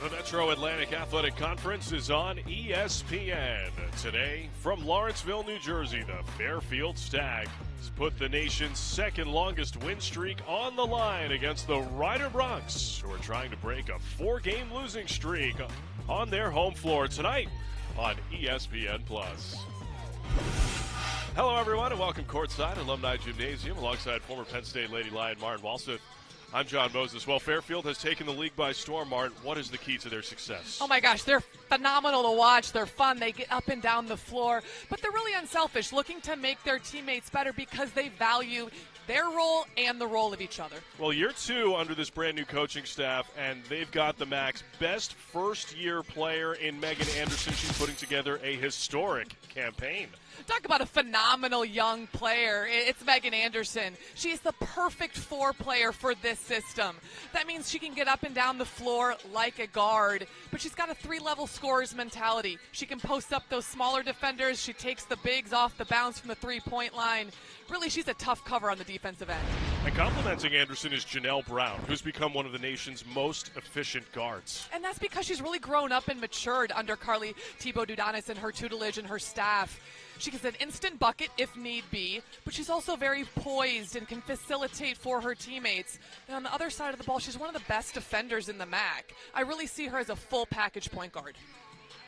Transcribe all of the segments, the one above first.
The Metro Atlantic Athletic Conference is on ESPN. Today, from Lawrenceville, New Jersey, the Fairfield Stags put the nation's second longest win streak on the line against the Rider Broncs, who are trying to break a 4-game losing streak on their home floor tonight on ESPN+. Hello, everyone, and welcome courtside Alumni Gymnasium alongside former Penn State Lady Lion Martin Walseth. I'm John Moses. Well, Fairfield has taken the league by storm, Martin. What is the key to their success? Oh, my gosh, they're phenomenal to watch. They're fun. They get up and down the floor. But they're really unselfish, looking to make their teammates better because they value their role and the role of each other. Well, year 2 under this brand-new coaching staff, and they've got the MAC's best first-year player in Megan Anderson. She's putting together a historic campaign. Talk about a phenomenal young player. It's Megan Anderson. She is the perfect 4 player for this system. That means she can get up and down the floor like a guard, but she's got a 3-level scorer's mentality. She can post up those smaller defenders. She takes the bigs off the bounce from the 3-point line. Really, she's a tough cover on the defensive end. And complimenting Anderson is Janelle Brown, who's become one of the nation's most efficient guards. And that's because she's really grown up and matured under Carly Thibault-Dudanis and her tutelage and her staff. She gets an instant bucket if need be, but she's also very poised and can facilitate for her teammates. And on the other side of the ball, she's one of the best defenders in the MAC. I really see her as a full package point guard.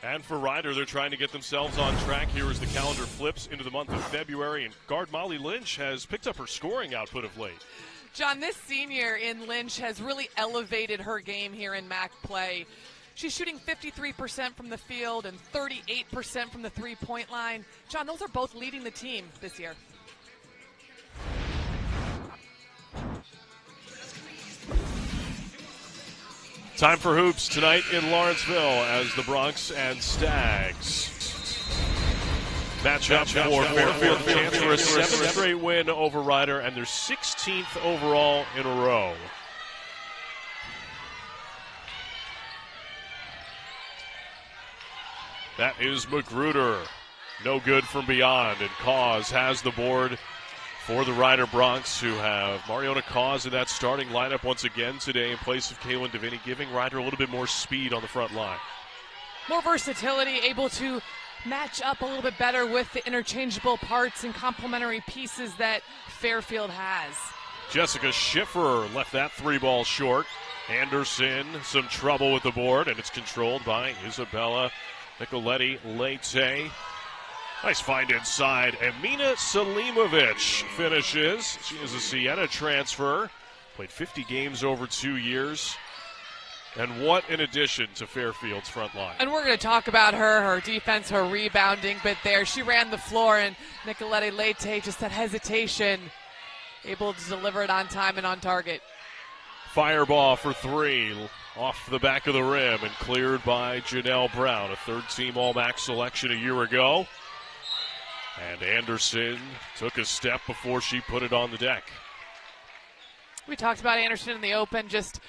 And for Ryder, they're trying to get themselves on track here as the calendar flips into the month of February. And guard Molly Lynch has picked up her scoring output of late. John, this senior in Lynch has really elevated her game here in MAC play. She's shooting 53% from the field and 38% from the 3-point line. John, those are both leading the team this year. Time for hoops tonight in Lawrenceville as the Broncs and Stags match up for Fairfield, chance for a 7th straight win over Ryder and their 16th overall in a row. That is Magruder. No good from beyond, and Cause has the board for the Ryder Broncs, who have Mariona Cause in that starting lineup once again today in place of Kaylin Devaney, giving Ryder a little bit more speed on the front line. More versatility, able to match up a little bit better with the interchangeable parts and complementary pieces that Fairfield has. Jessica Schiffer left that 3-ball short. Anderson, some trouble with the board, and it's controlled by Isabella Nicoletti-Leite. Nice find inside. Emina Selimovic finishes. She is a Siena transfer. Played 50 games over 2 years. And what an addition to Fairfield's front line. And we're going to talk about her defense, her rebounding, but there she ran the floor, and Nicoletti-Leite, just that hesitation, able to deliver it on time and on target. Fireball for 3 off the back of the rim and cleared by Janelle Brown, a third-team All-MAC selection a year ago. And Anderson took a step before she put it on the deck. We talked about Anderson in the open, just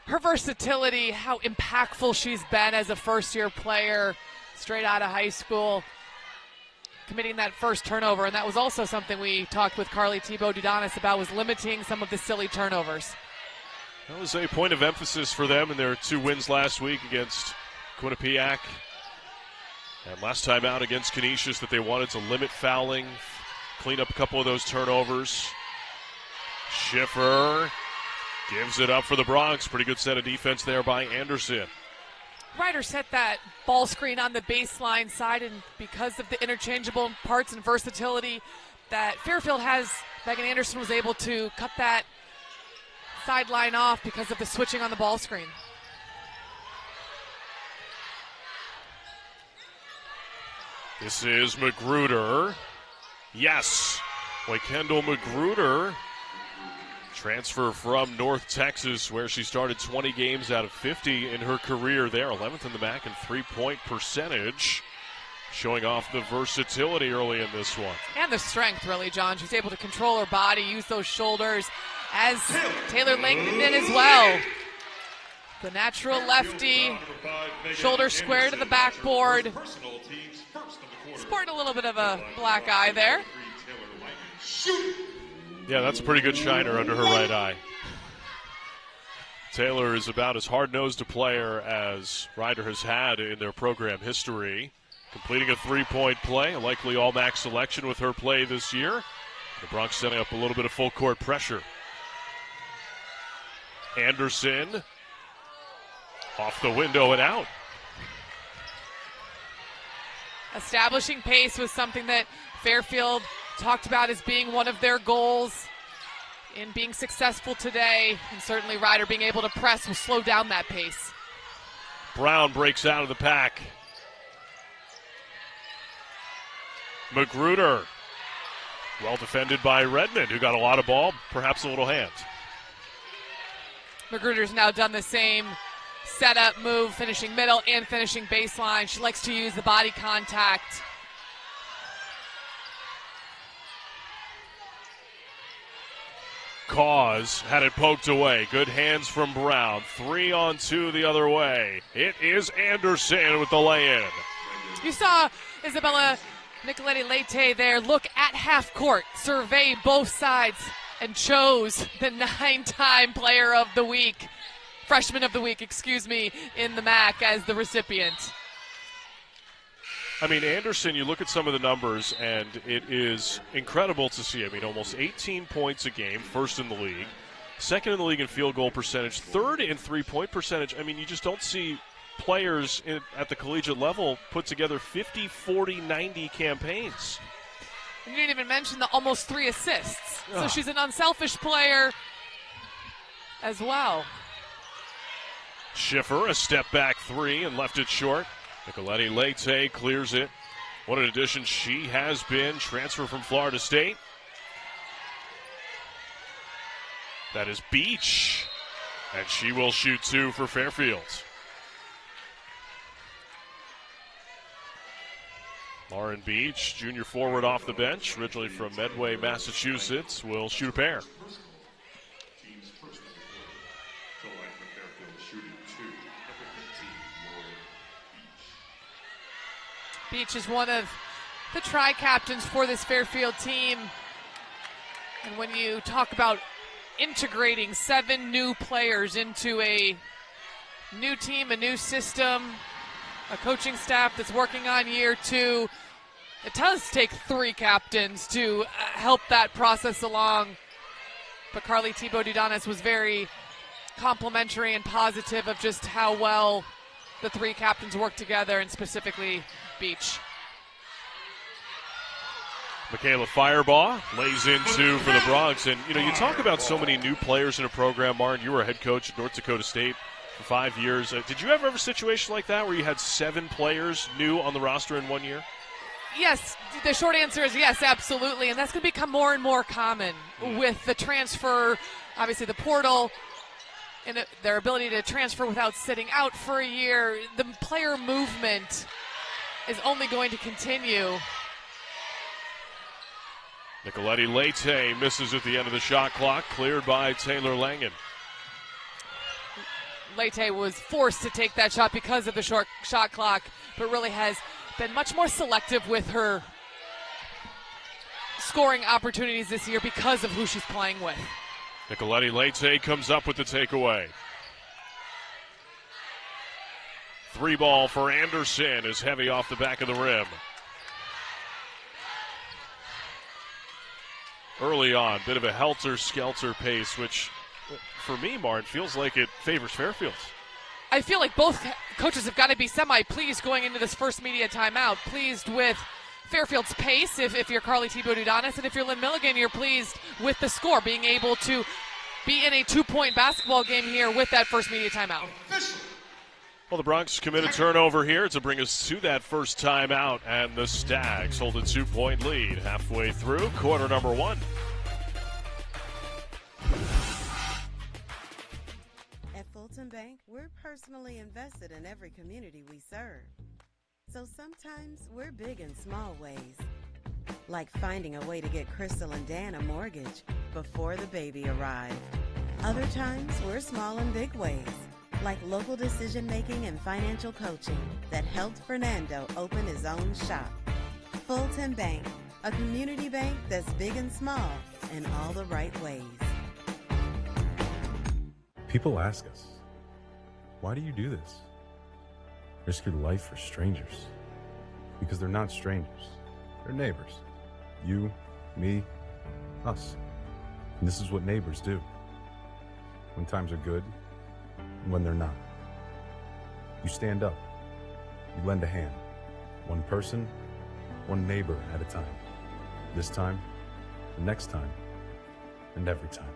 her versatility, how impactful she's been as a first-year player straight out of high school, committing that first turnover. And that was also something we talked with Carly Thibault-Dudanis about, was limiting some of the silly turnovers. That was a point of emphasis for them in their 2 wins last week against Quinnipiac. And last time out against Canisius, that they wanted to limit fouling, clean up a couple of those turnovers. Schiffer gives it up for the Broncs. Pretty good set of defense there by Anderson. Ryder set that ball screen on the baseline side, and because of the interchangeable parts and versatility that Fairfield has, Megan Anderson was able to cut that sideline off because of the switching on the ball screen. This is Magruder. Yes. Boy, Kendall Magruder, transfer from North Texas, where she started 20 games out of 50 in her career there. 11th in the MAC in 3-point percentage. Showing off the versatility early in this one. And the strength, really, John. She's able to control her body, use those shoulders, as Taylor Langdon did as well. The natural lefty, shoulder square to the backboard. Sporting a little bit of a black eye there. Yeah, that's a pretty good shiner under her right eye. Taylor is about as hard-nosed a player as Ryder has had in their program history. Completing a three-point play, a likely all-MAC selection with her play this year. The Bronx setting up a little bit of full-court pressure. Anderson off the window and out. Establishing pace was something that Fairfield talked about as being one of their goals in being successful today. And certainly Ryder being able to press will slow down that pace. Brown breaks out of the pack. Magruder, well defended by Redmond, who got a lot of ball, perhaps a little hand. Magruder's now done the same setup move, finishing middle and finishing baseline. She likes to use the body contact. Cause had it poked away. Good hands from Brown. 3-on-2 the other way. It is Anderson with the lay-in. You saw Isabella Nicoletti-Leite there look at half court, survey both sides, and chose the 9-time player of the week, freshman of the week, in the MAC as the recipient. I mean, Anderson, you look at some of the numbers, and it is incredible to see. I mean, almost 18 points a game, first in the league, second in the league in field goal percentage, third in three-point percentage. I mean, you just don't see players at the collegiate level put together 50, 40, 90 campaigns. And you didn't even mention the almost 3 assists. So she's an unselfish player as well. Schiffer, a step-back three and left it short. Nicoletti-Leite clears it. What an addition she has been. Transfer from Florida State. That is Beach. And she will shoot 2 for Fairfield. Lauren Beach, junior forward off the bench, originally from Medway, Massachusetts, will shoot a pair. Beach is one of the tri-captains for this Fairfield team. And when you talk about integrating 7 new players into a new team, a new system, a coaching staff that's working on year 2, it does take 3 captains to help that process along. But Carly Thibault-Dudanis was very complimentary and positive of just how well the 3 captains work together, and specifically Beach. Michaela Firebaugh lays in 2 for the Bronx. And, you talk about so many new players in a program, Martin. You were a head coach at North Dakota State for 5 years. Did you ever have a situation like that where you had 7 players new on the roster in 1 year? Yes, the short answer is yes, absolutely. And that's going to become more and more common with the transfer, obviously the portal, and their ability to transfer without sitting out for a year. The player movement is only going to continue. Nicoletti-Leite misses at the end of the shot clock, cleared by Taylor Langen. Leite was forced to take that shot because of the short shot clock, but really has been much more selective with her scoring opportunities this year because of who she's playing with. Nicoletti-Leite comes up with the takeaway. 3 ball for Anderson is heavy off the back of the rim. Early on, bit of a helter-skelter pace, which for me, Martin, feels like it favors Fairfield. I feel like both coaches have got to be semi-pleased going into this first media timeout. Pleased with Fairfield's pace, if you're Carly Thibault-Dudanis, and if you're Lynn Milligan, you're pleased with the score, being able to be in a 2-point basketball game here with that first media timeout. Well, the Bronx committed turnover here to bring us to that first timeout, and the Stags hold a 2-point lead halfway through quarter number 1. At Fulton Bank, we're personally invested in every community we serve. So sometimes we're big in small ways, like finding a way to get Crystal and Dan a mortgage before the baby arrived. Other times we're small in big ways, like local decision-making and financial coaching that helped Fernando open his own shop. Fulton Bank, a community bank that's big and small in all the right ways. People ask us, why do you do this? Risk your life for strangers. Because they're not strangers. They're neighbors. You, me, us. And this is what neighbors do. When times are good, and when they're not. You stand up. You lend a hand. One person, one neighbor at a time. This time, the next time, and every time.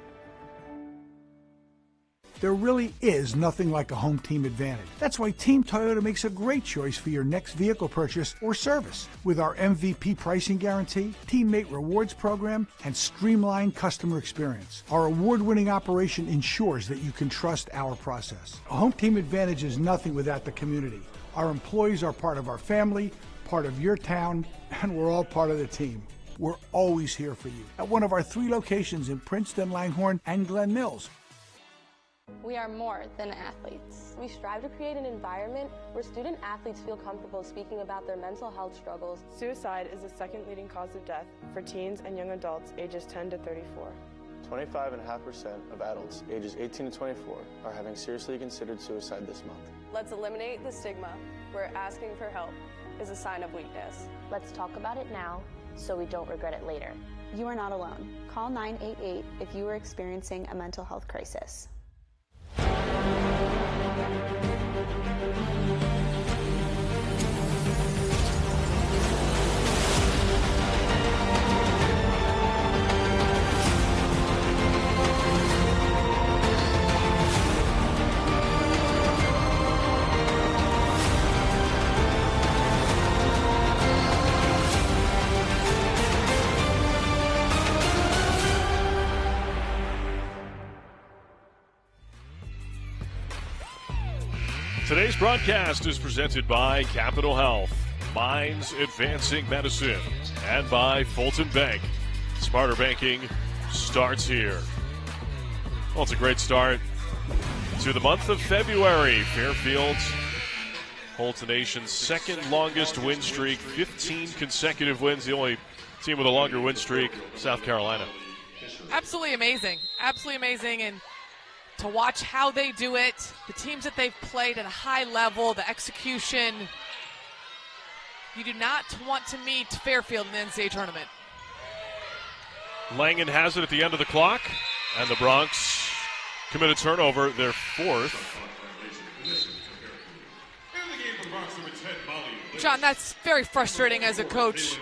There really is nothing like a home team advantage. That's why Team Toyota makes a great choice for your next vehicle purchase or service. With our MVP pricing guarantee, teammate rewards program, and streamlined customer experience, our award-winning operation ensures that you can trust our process. A home team advantage is nothing without the community. Our employees are part of our family, part of your town, and we're all part of the team. We're always here for you at one of our 3 locations in Princeton, Langhorne, and Glen Mills. We are more than athletes. We strive to create an environment where student athletes feel comfortable speaking about their mental health struggles. Suicide is the second leading cause of death for teens and young adults ages 10 to 34. 25.5% of adults ages 18 to 24 are having seriously considered suicide this month. Let's eliminate the stigma where asking for help is a sign of weakness. Let's talk about it now so we don't regret it later. You are not alone. Call 988 if you are experiencing a mental health crisis. Today's broadcast is presented by Capital Health, Minds Advancing Medicine, and by Fulton Bank. Smarter banking starts here. Well, it's a great start to the month of February. Fairfield holds the nation's second longest win streak, 15 consecutive wins. The only team with a longer win streak, South Carolina. Absolutely amazing. Absolutely amazing. And to watch how they do it, the teams that they've played at a high level, the execution. You do not want to meet Fairfield in the NCAA tournament. Langen has it at the end of the clock, and the Bronx commit a turnover, their 4th. John, that's very frustrating as a coach,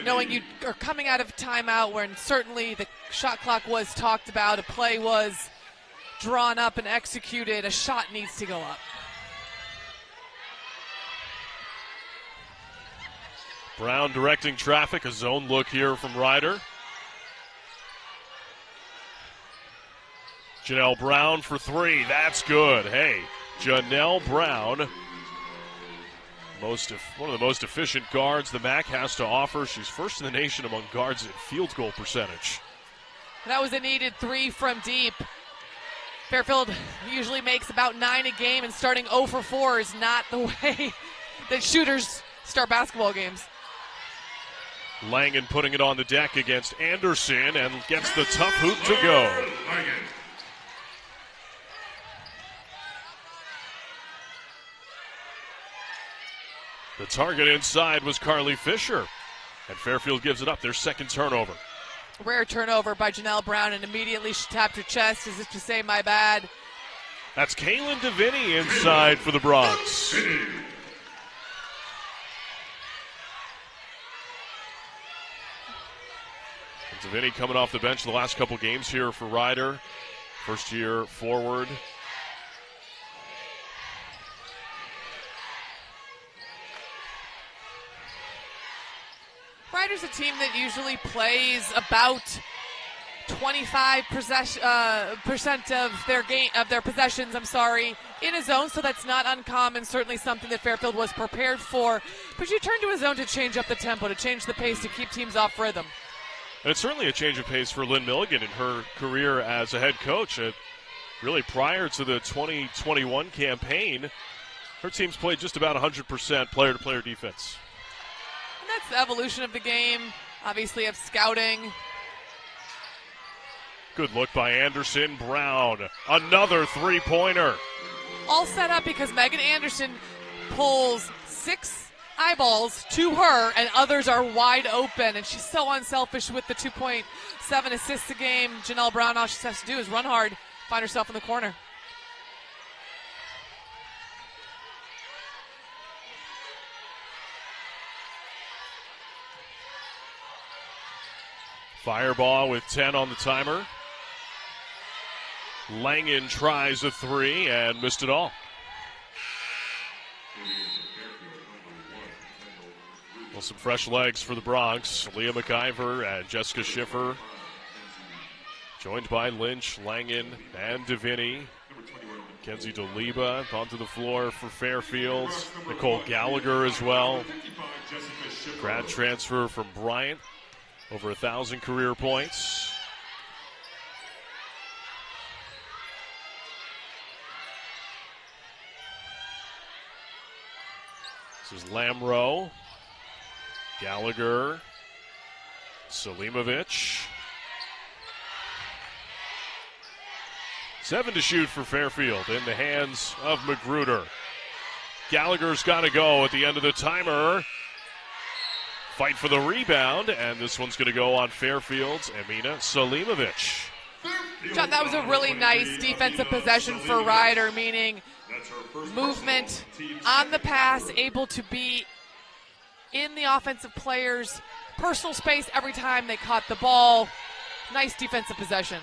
knowing you are coming out of timeout when certainly the shot clock was talked about, a play was drawn up and executed, a shot needs to go up. Brown directing traffic, a zone look here from Ryder. Janelle Brown for 3, that's good. Hey, Janelle Brown, one of the most efficient guards the MAC has to offer. She's first in the nation among guards in field goal percentage. That was a needed 3 from deep. Fairfield usually makes about 9 a game, and starting 0 for 4 is not the way that shooters start basketball games. Langen putting it on the deck against Anderson and gets the tough hoop to go. The target inside was Carly Fisher, and Fairfield gives it up, their second turnover. Rare turnover by Janelle Brown, and immediately she tapped her chest as if to say, my bad. That's Kaylin DeVinny inside for the Bronx. DeVinny coming off the bench the last couple games here for Ryder. First year forward. Ryder's a team that usually plays about 25% of their possessions, in a zone, so that's not uncommon, certainly something that Fairfield was prepared for. But you turn to a zone to change up the tempo, to change the pace, to keep teams off rhythm. And it's certainly a change of pace for Lynn Milligan in her career as a head coach. Really prior to the 2021 campaign, her team's played just about 100% player-to-player defense. And that's the evolution of the game, obviously, of scouting. Good look by Anderson. Brown, another three-pointer. All set up because Megan Anderson pulls 6 eyeballs to her, and others are wide open, and she's so unselfish with the 2.7 assists a game. Janelle Brown, all she has to do is run hard, find herself in the corner. Fireball with 10 on the timer. Langen tries a three and missed it all. Well, some fresh legs for the Bronx. Leah McIver and Jessica Schiffer, joined by Lynch, Langen, and Deviney. Kenzie DeLiba onto the floor for Fairfield. Nicole Gallagher as well. Grad transfer from Bryant. Over 1,000 career points. This is Lamro, Gallagher, Selimovic. 7 to shoot for Fairfield in the hands of Magruder. Gallagher's got to go at the end of the timer. Fight for the rebound, and this one's going to go on Fairfield's Amina Selimovic. John, that was a really nice defensive possession for Ryder, meaning movement on the pass, able to be in the offensive player's personal space every time they caught the ball. Nice defensive possession.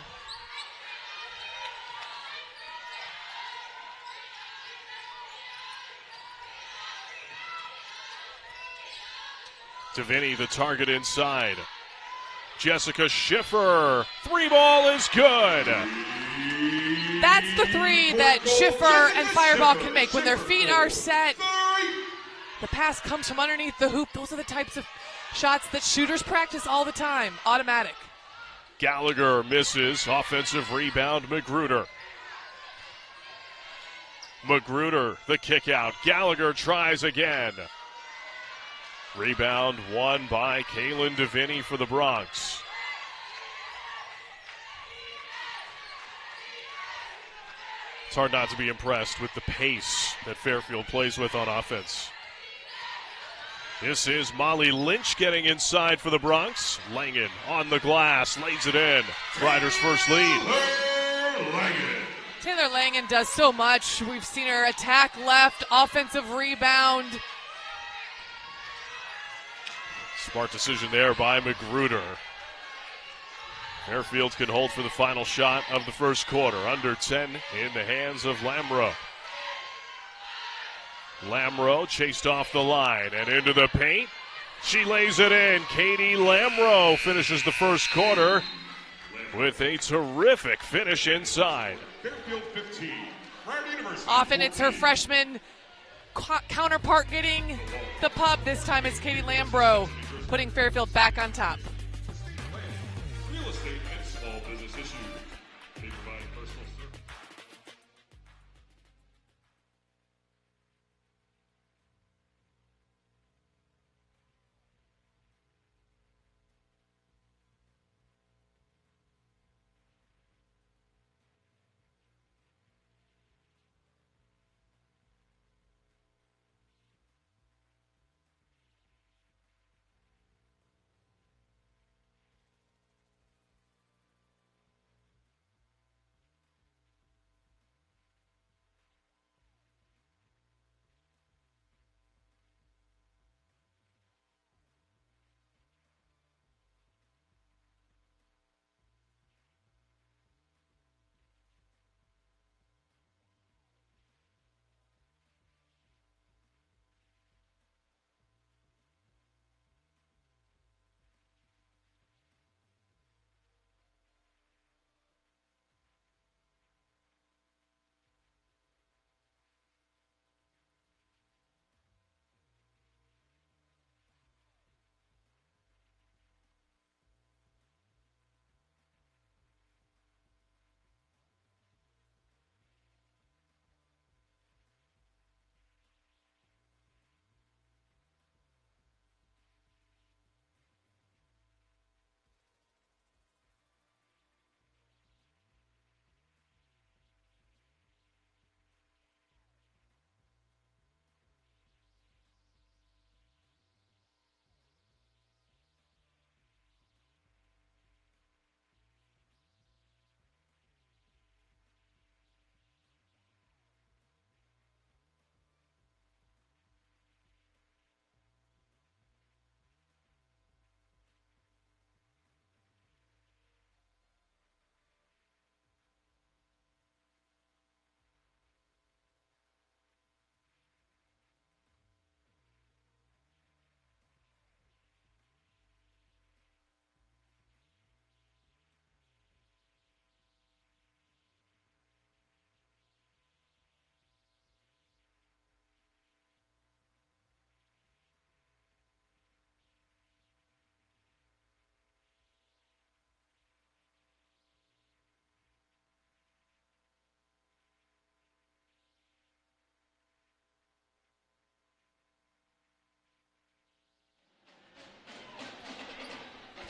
Deviney, the target inside. Jessica Schiffer, three ball is good. That's the three that Schiffer and Fireball can make. When their feet are set, the pass comes from underneath the hoop. Those are the types of shots that shooters practice all the time. Automatic. Gallagher misses. Offensive rebound, Magruder. Magruder, the kick out. Gallagher tries again. Rebound won by Kaylin Deviney for the Bronx. It's hard not to be impressed with the pace that Fairfield plays with on offense. This is Molly Lynch getting inside for the Bronx. Langen on the glass, lays it in. Riders' first lead. Taylor Langen does so much. We've seen her attack left, offensive rebound. Smart decision there by Magruder. Fairfield can hold for the final shot of the first quarter. Under 10 in the hands of Lamro. Lamro chased off the line and into the paint. She lays it in. Katie Lamro finishes the first quarter with a terrific finish inside. Often it's her freshman counterpart getting the pub. This time it's Katie Lamro putting Fairfield back on top. Real estate and small business issues. They provide personal service.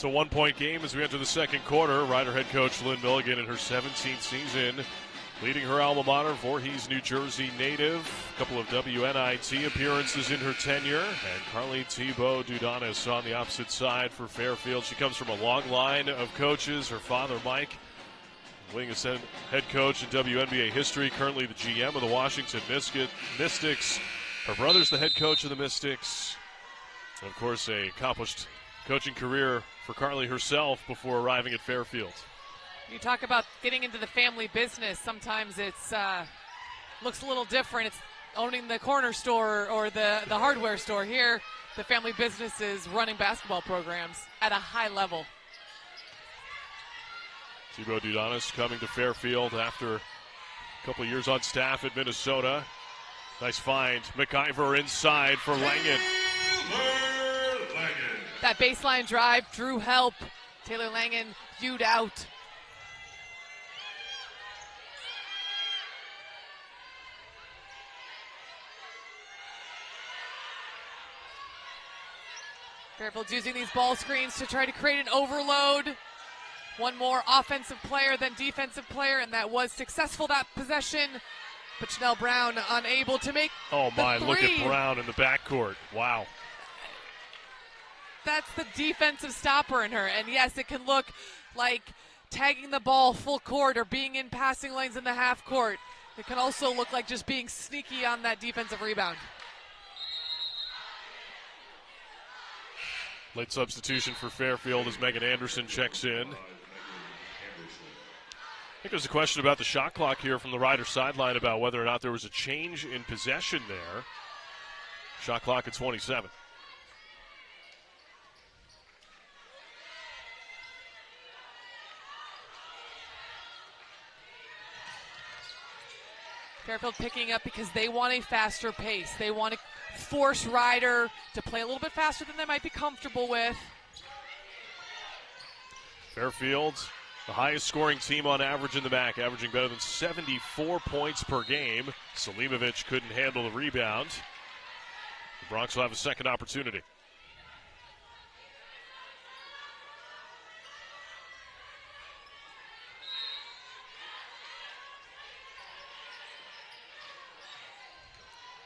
It's a one-point game as we enter the second quarter. Rider head coach Lynn Milligan in her 17th season, leading her alma mater. Voorhees, New Jersey native. A couple of WNIT appearances in her tenure. And Carly Thibault-Dudanis on the opposite side for Fairfield. She comes from a long line of coaches. Her father, Mike, winning a head coach in WNBA history, currently the GM of the Washington Mystics. Her brother's the head coach of the Mystics. And of course, a accomplished coaching career for Carly herself before arriving at Fairfield. You talk about getting into the family business. Sometimes it's looks a little different. It's owning the corner store or the hardware store. Here, the family business is running basketball programs at a high level. Thibault-Dudanis coming to Fairfield after a couple of years on staff at Minnesota. Nice find. McIver inside for Langen. That baseline drive drew help. Taylor Langen viewed out. Fairfield's using these ball screens to try to create an overload. One more offensive player than defensive player, and that was successful that possession. But Chanel Brown unable to make Oh my, the look three. at Brown in the backcourt. Wow. That's the defensive stopper in her. And yes, it can look like tagging the ball full court or being in passing lanes in the half court. It can also look like just being sneaky on that defensive rebound. Late substitution for Fairfield as Megan Anderson checks in. I think there's a question about the shot clock here from the Rider sideline about whether or not there was a change in possession there. Shot clock at 27. Fairfield picking up because they want a faster pace. They want to force Rider to play a little bit faster than they might be comfortable with. Fairfield, the highest scoring team on average in the MAC, averaging better than 74 points per game. Selimovic couldn't handle the rebound. The Bronx will have a second opportunity.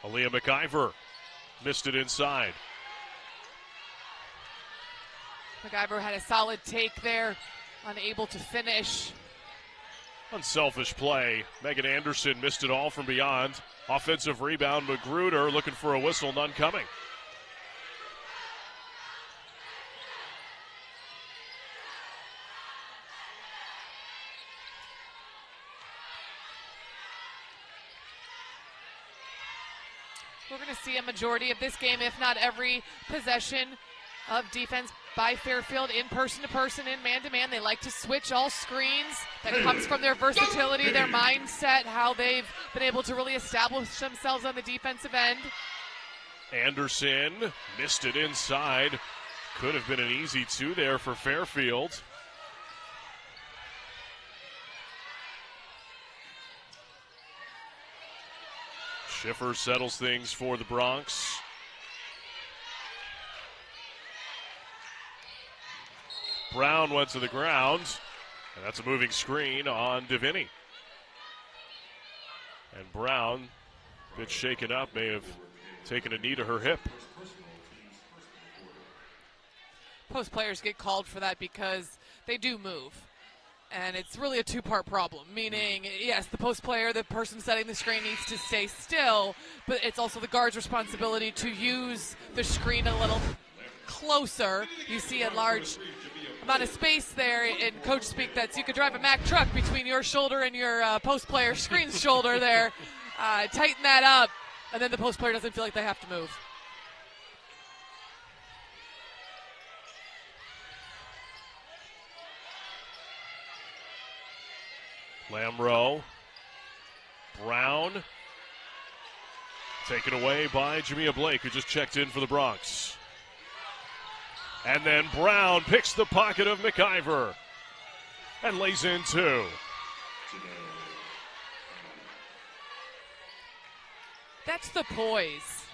Aaliyah McIver missed it inside. McIver had a solid take there, unable to finish. Unselfish play. Megan Anderson missed it all from beyond. Offensive rebound, Magruder looking for a whistle, none coming. We're going to see a majority of this game, if not every possession of defense by Fairfield in person-to-person, in man-to-man. They like to switch all screens. That comes from their versatility, their mindset, how they've been able to really establish themselves on the defensive end. Anderson missed it inside. Could have been an easy two there for Fairfield. Schiffer settles things for the Bronx. Brown went to the ground, and that's a moving screen on Divini. And Brown, a bit shaken up, may have taken a knee to her hip. Post players get called for that because they do move. And it's really a two-part problem, meaning, yes, the post player, the person setting the screen, needs to stay still, but it's also the guard's responsibility to use the screen a little closer. You see a large amount of space there in coach speak that's you could drive a Mack truck between your shoulder and your post player screen's shoulder there. Tighten that up, and then the post player doesn't feel like they have to move. Lamro, Brown, taken away by Jamia Blake, who just checked in for the Bronx. And then Brown picks the pocket of McIver and lays in two. That's the poise.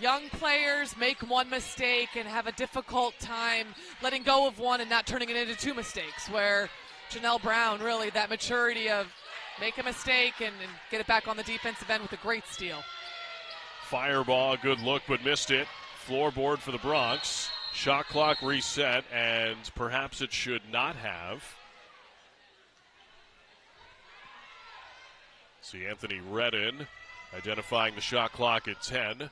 young players make one mistake and have a difficult time letting go of one and not turning it into two mistakes, where Janelle Brown, really that maturity of make a mistake and get it back on the defensive end with a great steal. Fireball, good look, but missed it. Floorboard for the Bronx. Shot clock reset, and perhaps it should not have. See Anthony Redden identifying the shot clock at 10.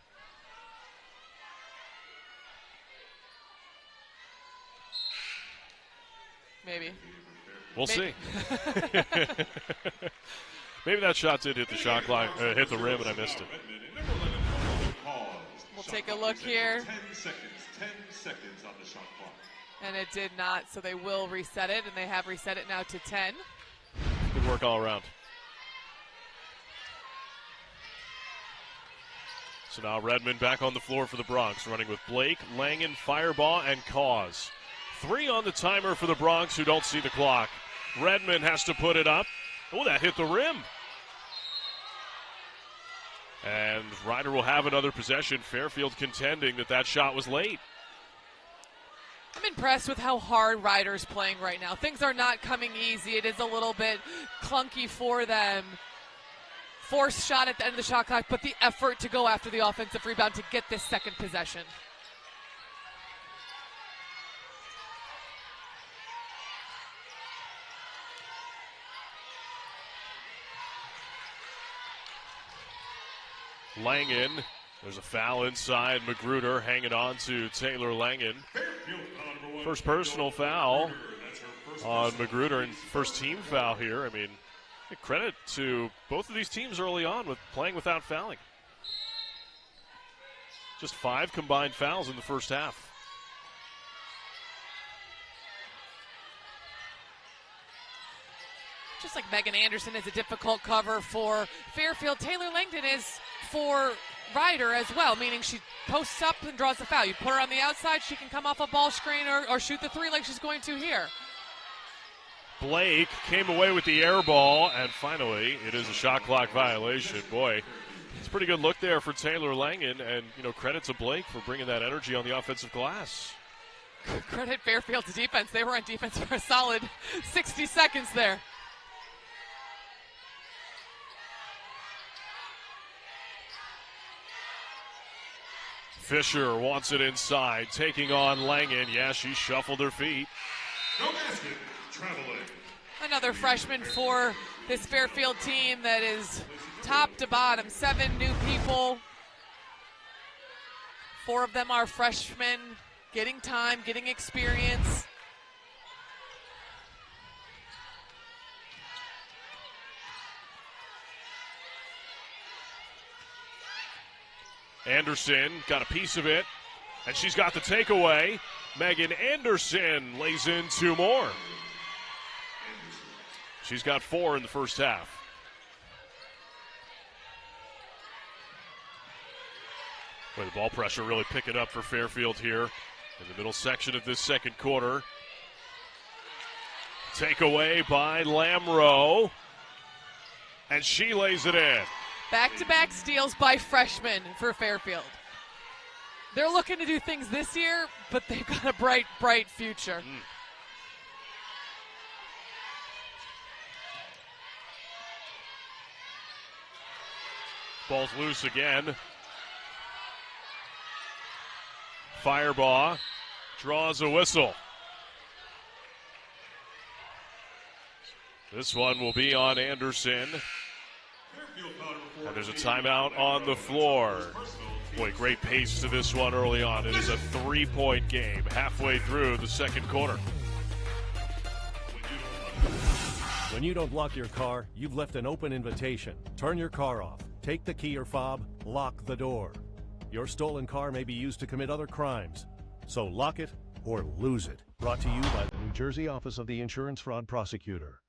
Maybe. We'll see. Maybe that shot did hit the shot clock, hit the rim, and I missed it. We'll take a look here. 10 seconds on the shot clock. And it did not, so they will reset it, and they have reset it now to 10. Good work all around. So now Redmond back on the floor for the Bronx, running with Blake, Langen, Fireball, and Cause. 3 on the timer for the Bronx, who don't see the clock. Redmond has to put it up. Oh, that hit the rim. And Ryder will have another possession. Fairfield contending that shot was late. I'm impressed with how hard Ryder's playing right now. Things are not coming easy. It is a little bit clunky for them. Forced shot at the end of the shot clock, but the effort to go after the offensive rebound to get this second possession. Langen, there's a foul inside. Magruder hanging on to Taylor Langen. First personal foul on Magruder and first team foul here. I mean, credit to both of these teams early on with playing without fouling. Just 5 combined fouls in the first half. Just like Megan Anderson is a difficult cover for Fairfield, Taylor Langdon is for Ryder as well, meaning she posts up and draws the foul. You put her on the outside, she can come off a ball screen or shoot the 3 like she's going to here. Blake came away with the air ball, and finally it is a shot clock violation. Boy, it's a pretty good look there for Taylor Langen, and credit to Blake for bringing that energy on the offensive glass. Credit Fairfield's defense. They were on defense for a solid 60 seconds there. Fisher wants it inside, taking on Langen. Yeah, she shuffled her feet. No basket, traveling. Another freshman for this Fairfield team that is top to bottom. 7 new people. 4 of them are freshmen, getting time, getting experience. Anderson got a piece of it, and she's got the takeaway. Megan Anderson lays in 2 more. She's got 4 in the first half. Boy, the ball pressure really picking up for Fairfield here in the middle section of this second quarter. Takeaway by Lamro, and she lays it in. Back-to-back steals by freshmen for Fairfield. They're looking to do things this year, but they've got a bright, bright future. Ball's loose again. Fireball draws a whistle. This one will be on Anderson. And there's a timeout on the floor. Boy, great pace to this one early on. It is a 3-point game halfway through the second quarter. When you don't lock your car, you've left an open invitation. Turn your car off. Take the key or fob. Lock the door. Your stolen car may be used to commit other crimes. So lock it or lose it. Brought to you by the New Jersey Office of the Insurance Fraud Prosecutor.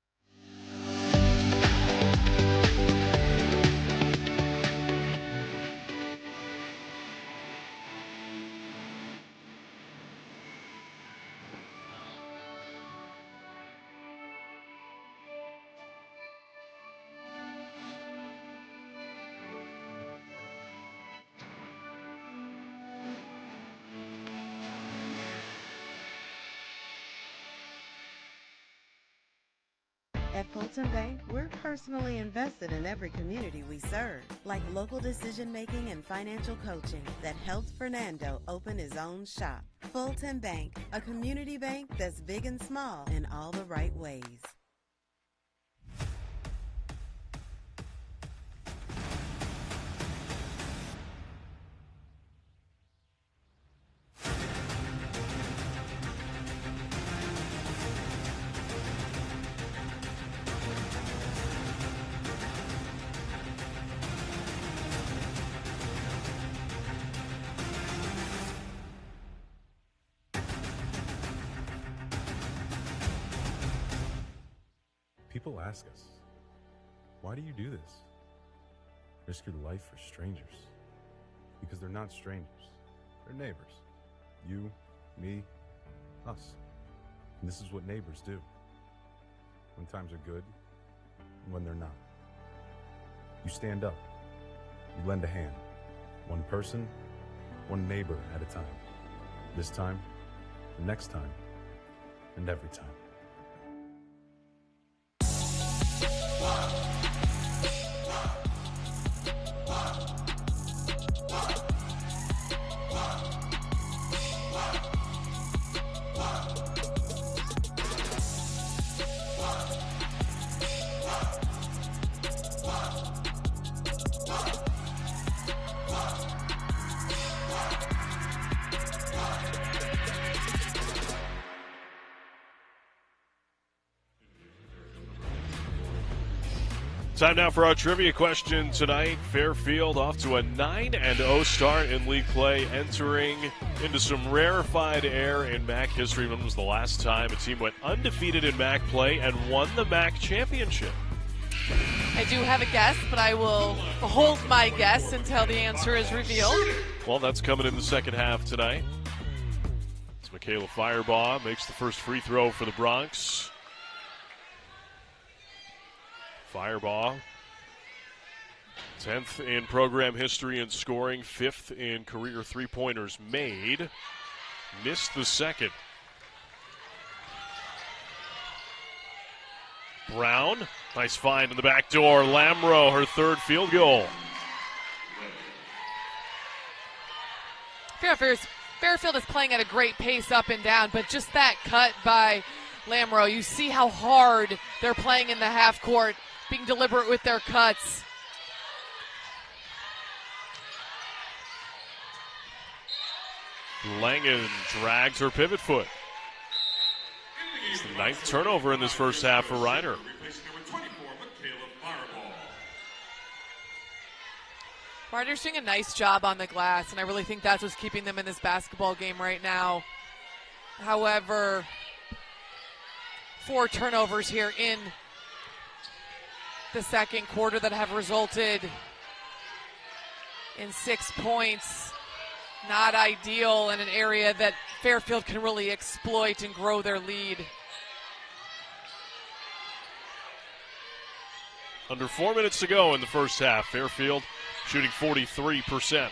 At Fulton Bank, we're personally invested in every community we serve, like local decision-making and financial coaching that helped Fernando open his own shop. Fulton Bank, a community bank that's big and small in all the right ways. People ask us, why do you do this? Risk your life for strangers. Because they're not strangers. They're neighbors. You, me, us. And this is what neighbors do. When times are good, and when they're not. You stand up. You lend a hand. One person, one neighbor at a time. This time, the next time, and every time. Time now for our trivia question tonight. Fairfield off to a 9-0 start in league play, entering into some rarefied air in MAC history. When was the last time a team went undefeated in MAC play and won the MAC championship? I do have a guess, but I will hold my guess until the answer is revealed. Well, that's coming in the second half tonight. It's Michaela Firebaugh makes the first free throw for the Bronx. Firebaugh, 10th in program history in scoring, 5th in career three-pointers made. Missed the second. Brown, nice find in the back door. Lamro, her third field goal. Fairfield is playing at a great pace up and down, but just that cut by Lamro, you see how hard they're playing in the half court, being deliberate with their cuts. Langen drags her pivot foot. It's the 9th turnover in this first half for Ryder. Ryder's doing a nice job on the glass, and I really think that's what's keeping them in this basketball game right now. However, 4 turnovers here in the second quarter that have resulted in 6 points. Not ideal in an area that Fairfield can really exploit and grow their lead. Under 4 minutes to go in the first half. Fairfield shooting 43%.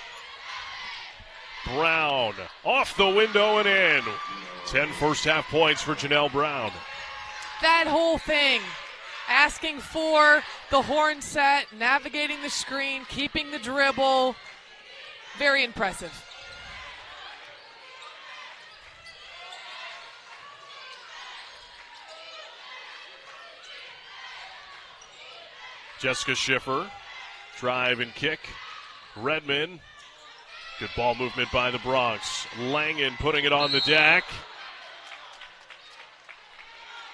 Brown off the window and in. 10 first half points for Janelle Brown. That whole thing, asking for the horn set, navigating the screen, keeping the dribble, very impressive. Jessica Schiffer, drive and kick. Redmond, good ball movement by the Bronx. Langen putting it on the deck.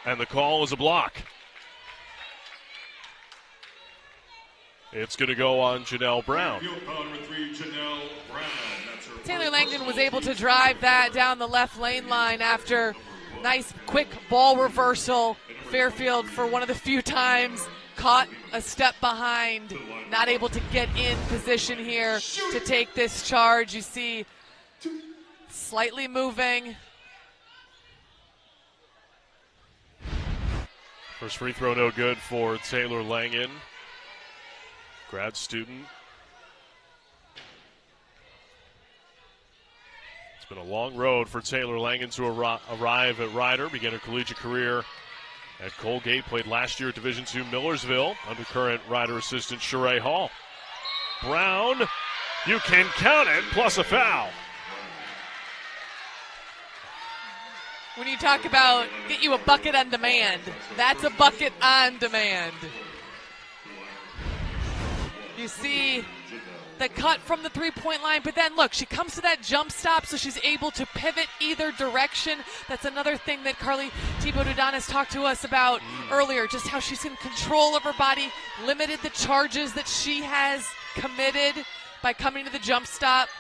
And the call is a block. It's going to go on Janelle Brown. Taylor Langdon was able to drive that down the left lane line after nice quick ball reversal. Fairfield, for one of the few times, caught a step behind, not able to get in position here to take this charge. You see slightly moving. First free throw no good for Taylor Langen, grad student. It's been a long road for Taylor Langen to arrive at Ryder, begin her collegiate career At Colgate, played last year at Division II Millersville under current Rider assistant Sheree Hall. Brown, you can count it, plus a foul. When you talk about get you a bucket on demand, that's a bucket on demand. You see the cut from the three-point line, but then look, she comes to that jump stop, so she's able to pivot either direction. That's another thing that Carly Thibault-Dudanis talked to us about earlier, just how she's in control of her body, limited the charges that she has committed by coming to the jump stop.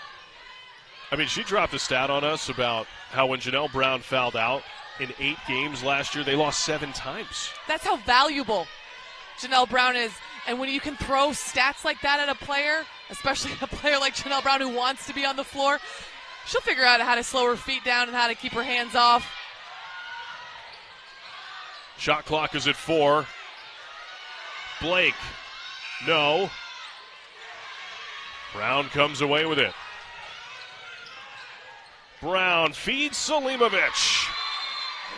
I mean, she dropped a stat on us about how when Janelle Brown fouled out in 8 games last year, they lost 7 times. That's how valuable Janelle Brown is. And when you can throw stats like that at a player, especially a player like Janelle Brown who wants to be on the floor, she'll figure out how to slow her feet down and how to keep her hands off. Shot clock is at 4. Blake, no. Brown comes away with it. Brown feeds Selimovic.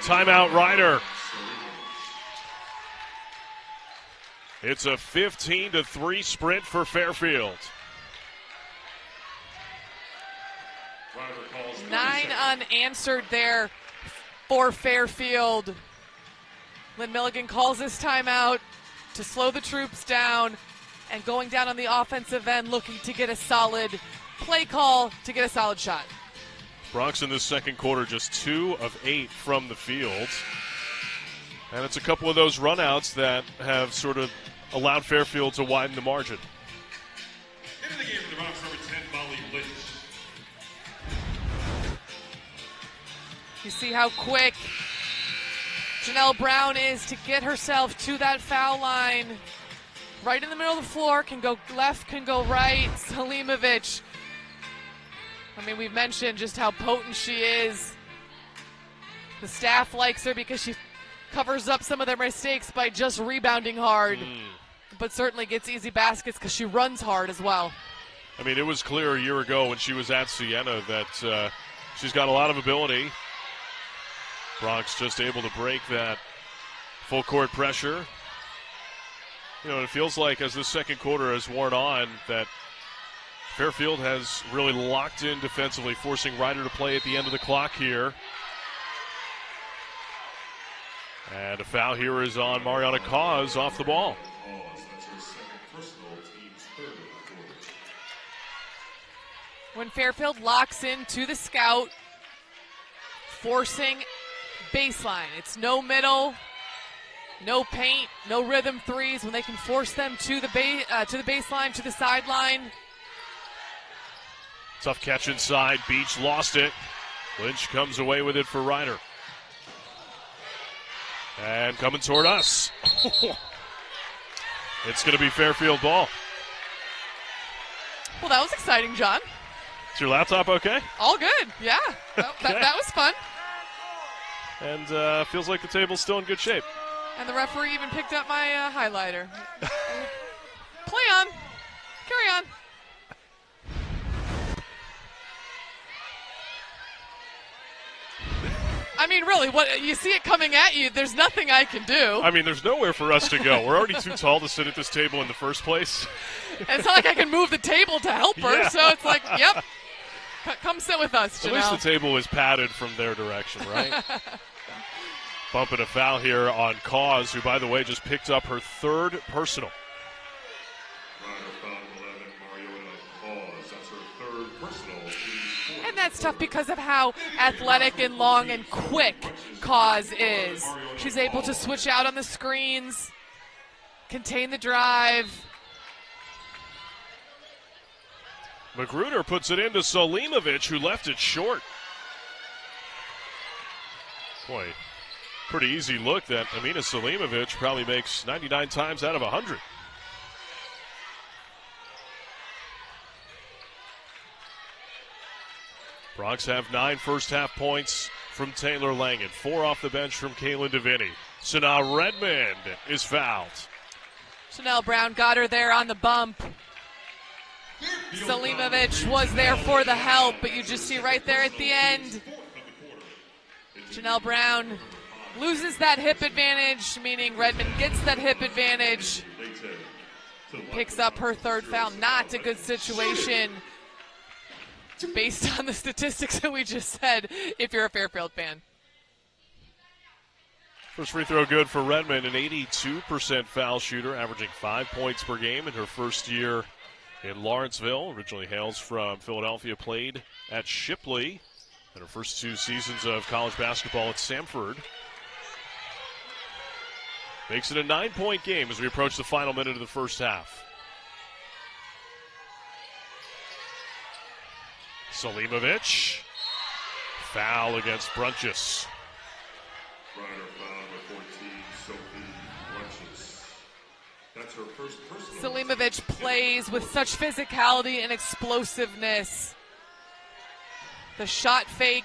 Timeout Rider. It's a 15-3 sprint for Fairfield. 9 unanswered there for Fairfield. Lynn Milligan calls this timeout to slow the troops down, and going down on the offensive end looking to get a solid play call to get a solid shot. Bronx in this second quarter just 2 of 8 from the field. And it's a couple of those runouts that have sort of allowed Fairfield to widen the margin. Into the game for the Bronx, number 10, Molly Lynch. You see how quick Janelle Brown is to get herself to that foul line. Right in the middle of the floor, can go left, can go right. Selimovic. I mean, we've mentioned just how potent she is. The staff likes her because she covers up some of their mistakes by just rebounding hard, but certainly gets easy baskets because she runs hard as well. I mean, it was clear a year ago when she was at Siena that she's got a lot of ability. Bronx just able to break that full court pressure. You know, it feels like as this second quarter has worn on that Fairfield has really locked in defensively, forcing Rider to play at the end of the clock here. And a foul here is on Mariana Cause off the ball. When Fairfield locks into the scout, forcing baseline. It's no middle, no paint, no rhythm threes. When they can force them to the baseline, to the sideline. Tough catch inside. Beach lost it. Lynch comes away with it for Rider. And coming toward us. It's going to be Fairfield ball. Well, that was exciting, John. Is your laptop okay? All good, yeah. That was fun. And feels like the table's still in good shape. And the referee even picked up my highlighter. Play on. Carry on. I mean, really, what you see it coming at you, there's nothing I can do. I mean, there's nowhere for us to go. We're already too tall to sit at this table in the first place. And it's not like I can move the table to help her, Yeah. so it's like, yep, come sit with us, Janelle. At least the table is padded from their direction, right? Bumping a foul here on Cause, who, by the way, just picked up her 3rd personal. And that's tough because of how athletic and long and quick Cause is. She's able to switch out on the screens, contain the drive. Magruder puts it into Selimovic, who left it short. Boy, pretty easy look that Amina Selimovic probably makes 99 times out of 100. Bronx have 9 first-half points from Taylor Langan, 4 off the bench from Kaylin DeVinny. Sanaa Redmond is fouled. Janelle Brown got her there on the bump. Selimovic was there for the help, but you just see right there at the end, Janelle Brown loses that hip advantage, meaning Redmond gets that hip advantage. Picks up her third foul. Not a good situation based on the statistics that we just said if you're a Fairfield fan. First free throw good for Redmond, an 82% foul shooter, averaging 5 points per game in her first year in Lawrenceville. Originally hails from Philadelphia, played at Shipley in her first 2 seasons of college basketball at Samford. Makes it a 9-point game as we approach the final minute of the first half. Selimovic. Foul against Brunches. Selimovic plays with such physicality and explosiveness. The shot fake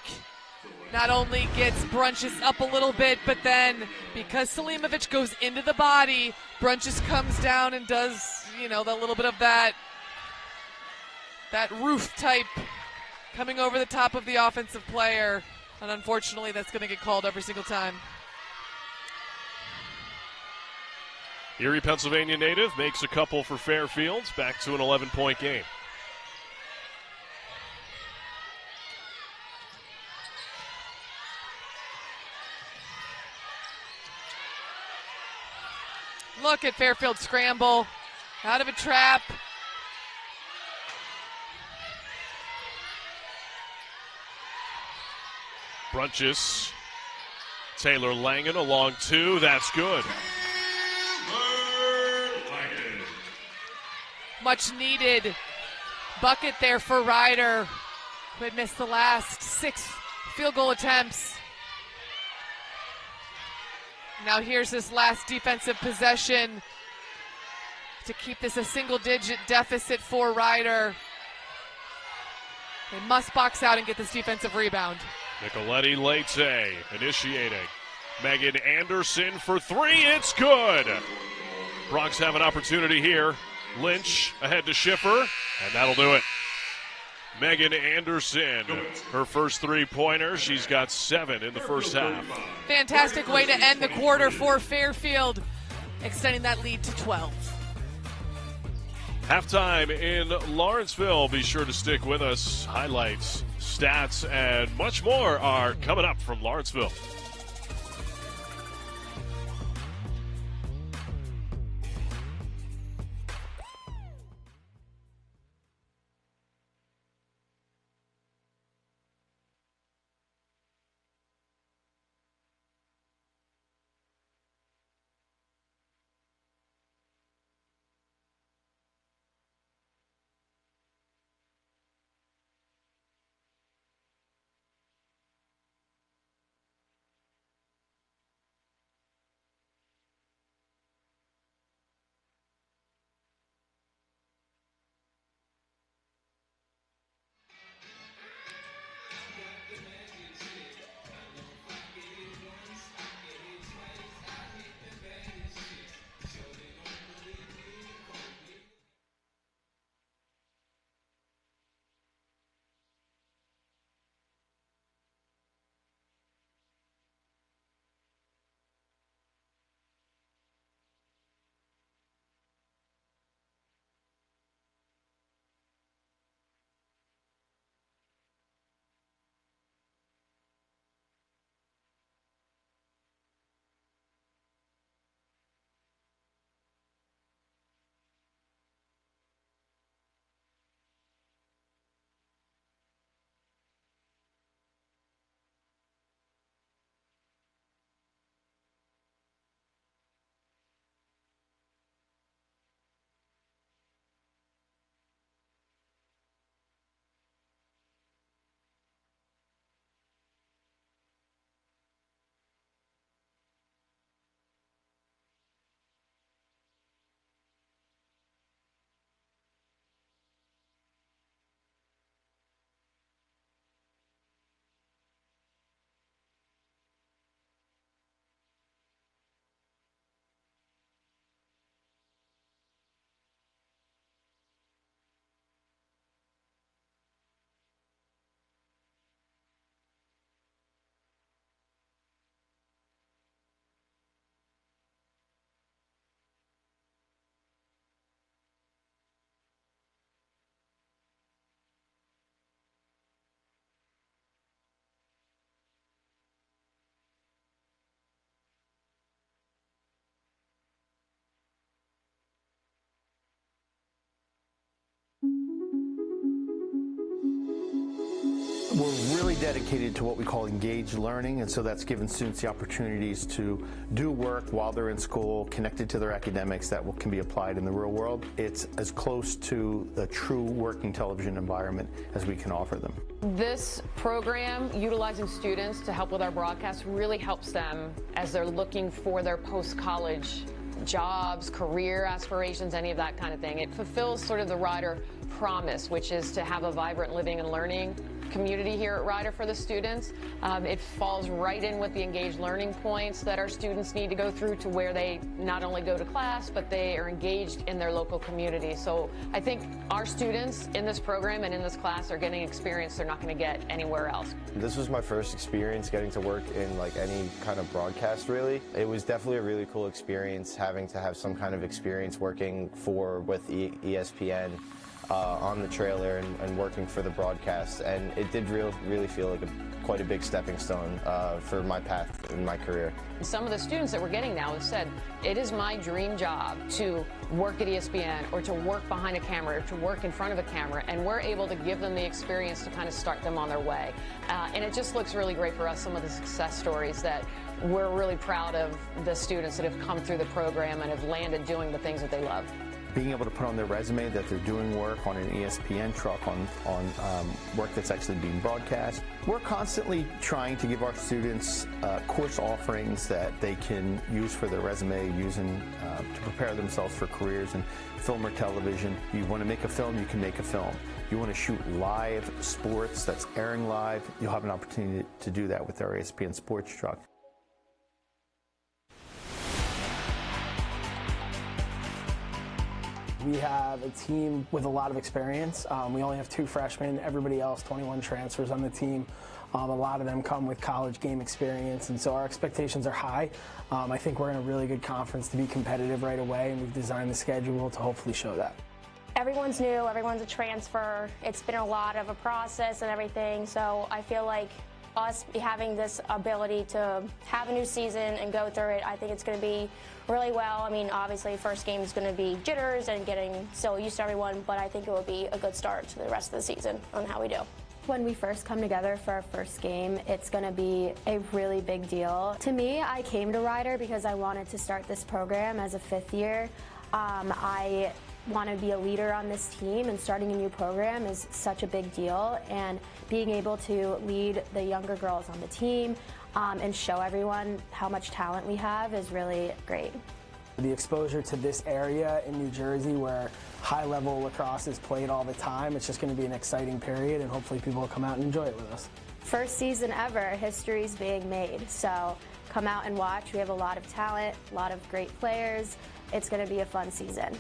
not only gets Brunches up a little bit, but then because Selimovic goes into the body, Brunches comes down and does, that little bit of that roof type coming over the top of the offensive player. And unfortunately, that's going to get called every single time. Erie, Pennsylvania native makes a couple for Fairfield. Back to an 11-point game. Look at Fairfield scramble. Out of a trap. Brunches. Taylor Langen along 2. That's good. Much needed bucket there for Ryder, who had missed the last 6 field goal attempts. Now here's this last defensive possession to keep this a single-digit deficit for Ryder. They must box out and get this defensive rebound. Nicoletti Leite initiating. Megan Anderson for 3. It's good. Bronx have an opportunity here. Lynch ahead to Schiffer, and that'll do it. Megan Anderson, her first 3-pointer. She's got 7 in the first half. Fantastic way to end the quarter for Fairfield, extending that lead to 12. Halftime in Lawrenceville. Be sure to stick with us. Highlights, stats, and much more are coming up from Lawrenceville. We're really dedicated to what we call engaged learning, and so that's given students the opportunities to do work while they're in school, connected to their academics that can be applied in the real world. It's as close to the true working television environment as we can offer them. This program, utilizing students to help with our broadcast, really helps them as they're looking for their post-college jobs, career aspirations, any of that kind of thing. It fulfills sort of the Rider promise, which is to have a vibrant living and learning community here at Rider for the students. It falls right in with the engaged learning points that our students need to go through, to where they not only go to class, but they are engaged in their local community. So I think our students in this program and in this class are getting experience they're not going to get anywhere else. This was my first experience getting to work in like any kind of broadcast, really. It was definitely a really cool experience having to have some kind of experience working with ESPN. On the trailer and working for the broadcast, and it did really feel like quite a big stepping stone for my path in my career. Some of the students that we're getting now have said, it is my dream job to work at ESPN or to work behind a camera or to work in front of a camera, and we're able to give them the experience to kind of start them on their way. And it just looks really great for us, some of the success stories that we're really proud of, the students that have come through the program and have landed doing the things that they love. Being able to put on their resume that they're doing work on an ESPN truck, on work that's actually being broadcast. We're constantly trying to give our students course offerings that they can use for their resume, using to prepare themselves for careers in film or television. You want to make a film, you can make a film. You want to shoot live sports that's airing live, you'll have an opportunity to do that with our ESPN sports truck. We have a team with a lot of experience. We only have 2 freshmen. Everybody else, 21 transfers on the team. A lot of them come with college game experience, and so our expectations are high. I think we're in a really good conference to be competitive right away, and we've designed the schedule to hopefully show that. Everyone's new, everyone's a transfer. It's been a lot of a process and everything, so I feel like us having this ability to have a new season and go through it, I think it's going to be really well. I mean, obviously, first game is going to be jitters and getting so used to everyone, but I think it will be a good start to the rest of the season on how we do. When we first come together for our first game, it's going to be a really big deal. To me, I came to Rider because I wanted to start this program as a 5th year. I want to be a leader on this team, and starting a new program is such a big deal, and being able to lead the younger girls on the team and show everyone how much talent we have is really great. The exposure to this area in New Jersey where high-level lacrosse is played all the time, it's just going to be an exciting period, and hopefully people will come out and enjoy it with us. First season ever, history's being made, so come out and watch. We have a lot of talent, a lot of great players. It's going to be a fun season.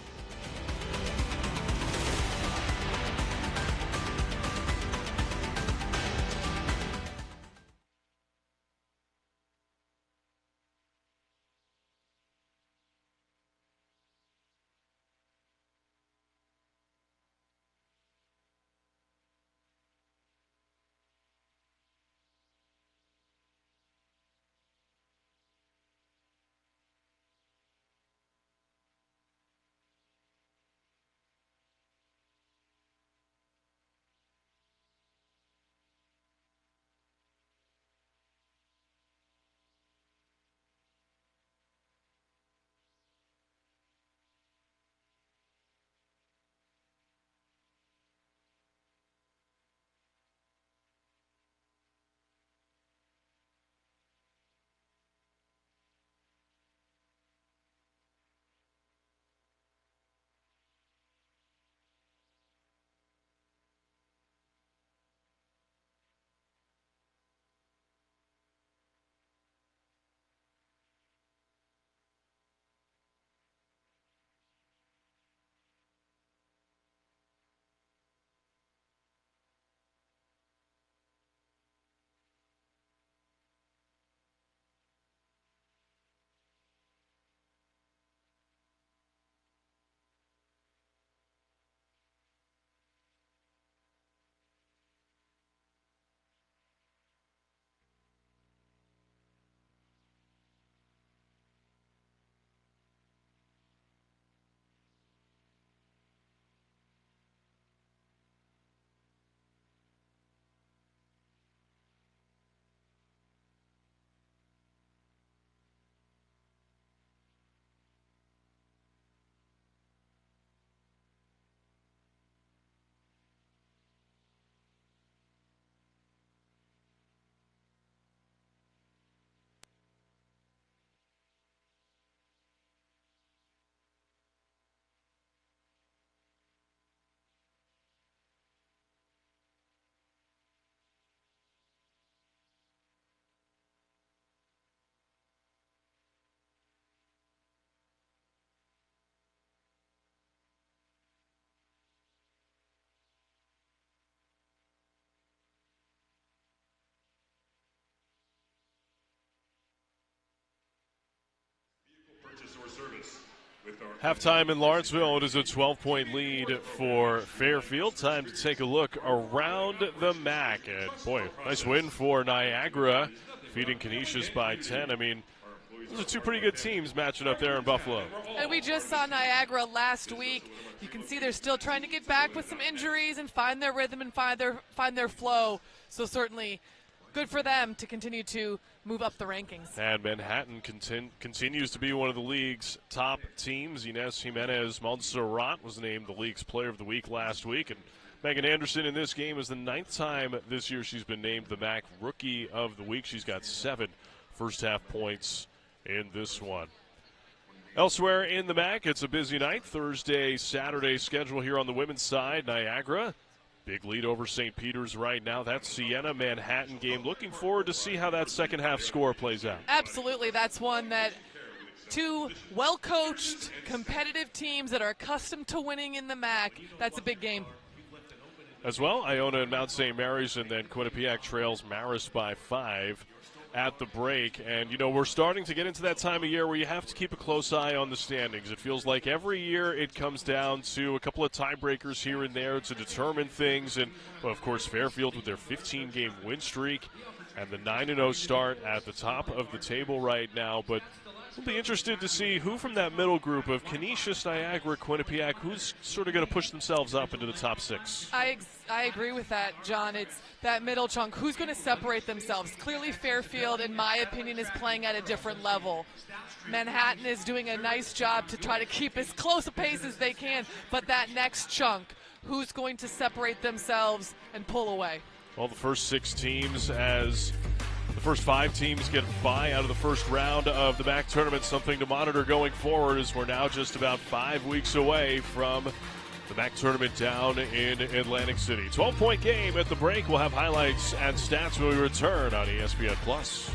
Halftime in Lawrenceville, it is a 12-point lead for Fairfield. Time to take a look around the MAC. And, boy, nice win for Niagara, defeating Canisius by 10. I mean, those are two pretty good teams matching up there in Buffalo. And we just saw Niagara last week. You can see they're still trying to get back with some injuries and find their rhythm and find their flow. So certainly good for them to continue to move up the rankings. And Manhattan continues to be one of the league's top teams. Inez Jimenez Montserrat was named the league's player of the week last week. And Megan Anderson in this game is the 9th time this year she's been named the MAC Rookie of the Week. She's got 7 first-half points in this one. Elsewhere in the MAC, it's a busy night. Thursday, Saturday schedule here on the women's side. Niagara, big lead over St. Peter's right now. That Siena-Manhattan game. Looking forward to see how that second-half score plays out. Absolutely. That's one that two well-coached, competitive teams that are accustomed to winning in the MAC. That's a big game. As well, Iona and Mount St. Mary's, and then Quinnipiac trails Marist by 5 at the break. And, you know, we're starting to get into that time of year where you have to keep a close eye on the standings. It feels like every year it comes down to a couple of tiebreakers here and there to determine things. And, well, of course, Fairfield with their 15-game win streak and the 9-0 start at the top of the table right now. But we'll be interested to see who from that middle group of Canisius, Niagara, Quinnipiac, who's sort of going to push themselves up into the top 6. I agree with that, John. It's that middle chunk. Who's going to separate themselves? Clearly Fairfield, in my opinion, is playing at a different level. Manhattan is doing a nice job to try to keep as close a pace as they can. But that next chunk, who's going to separate themselves and pull away? Well, the first 6 teams, as the first 5 teams get by out of the first round of the MAC tournament. Something to monitor going forward, as we're now just about 5 weeks away from the MAC tournament down in Atlantic City. 12-point game at the break. We'll have highlights and stats when we return on ESPN Plus.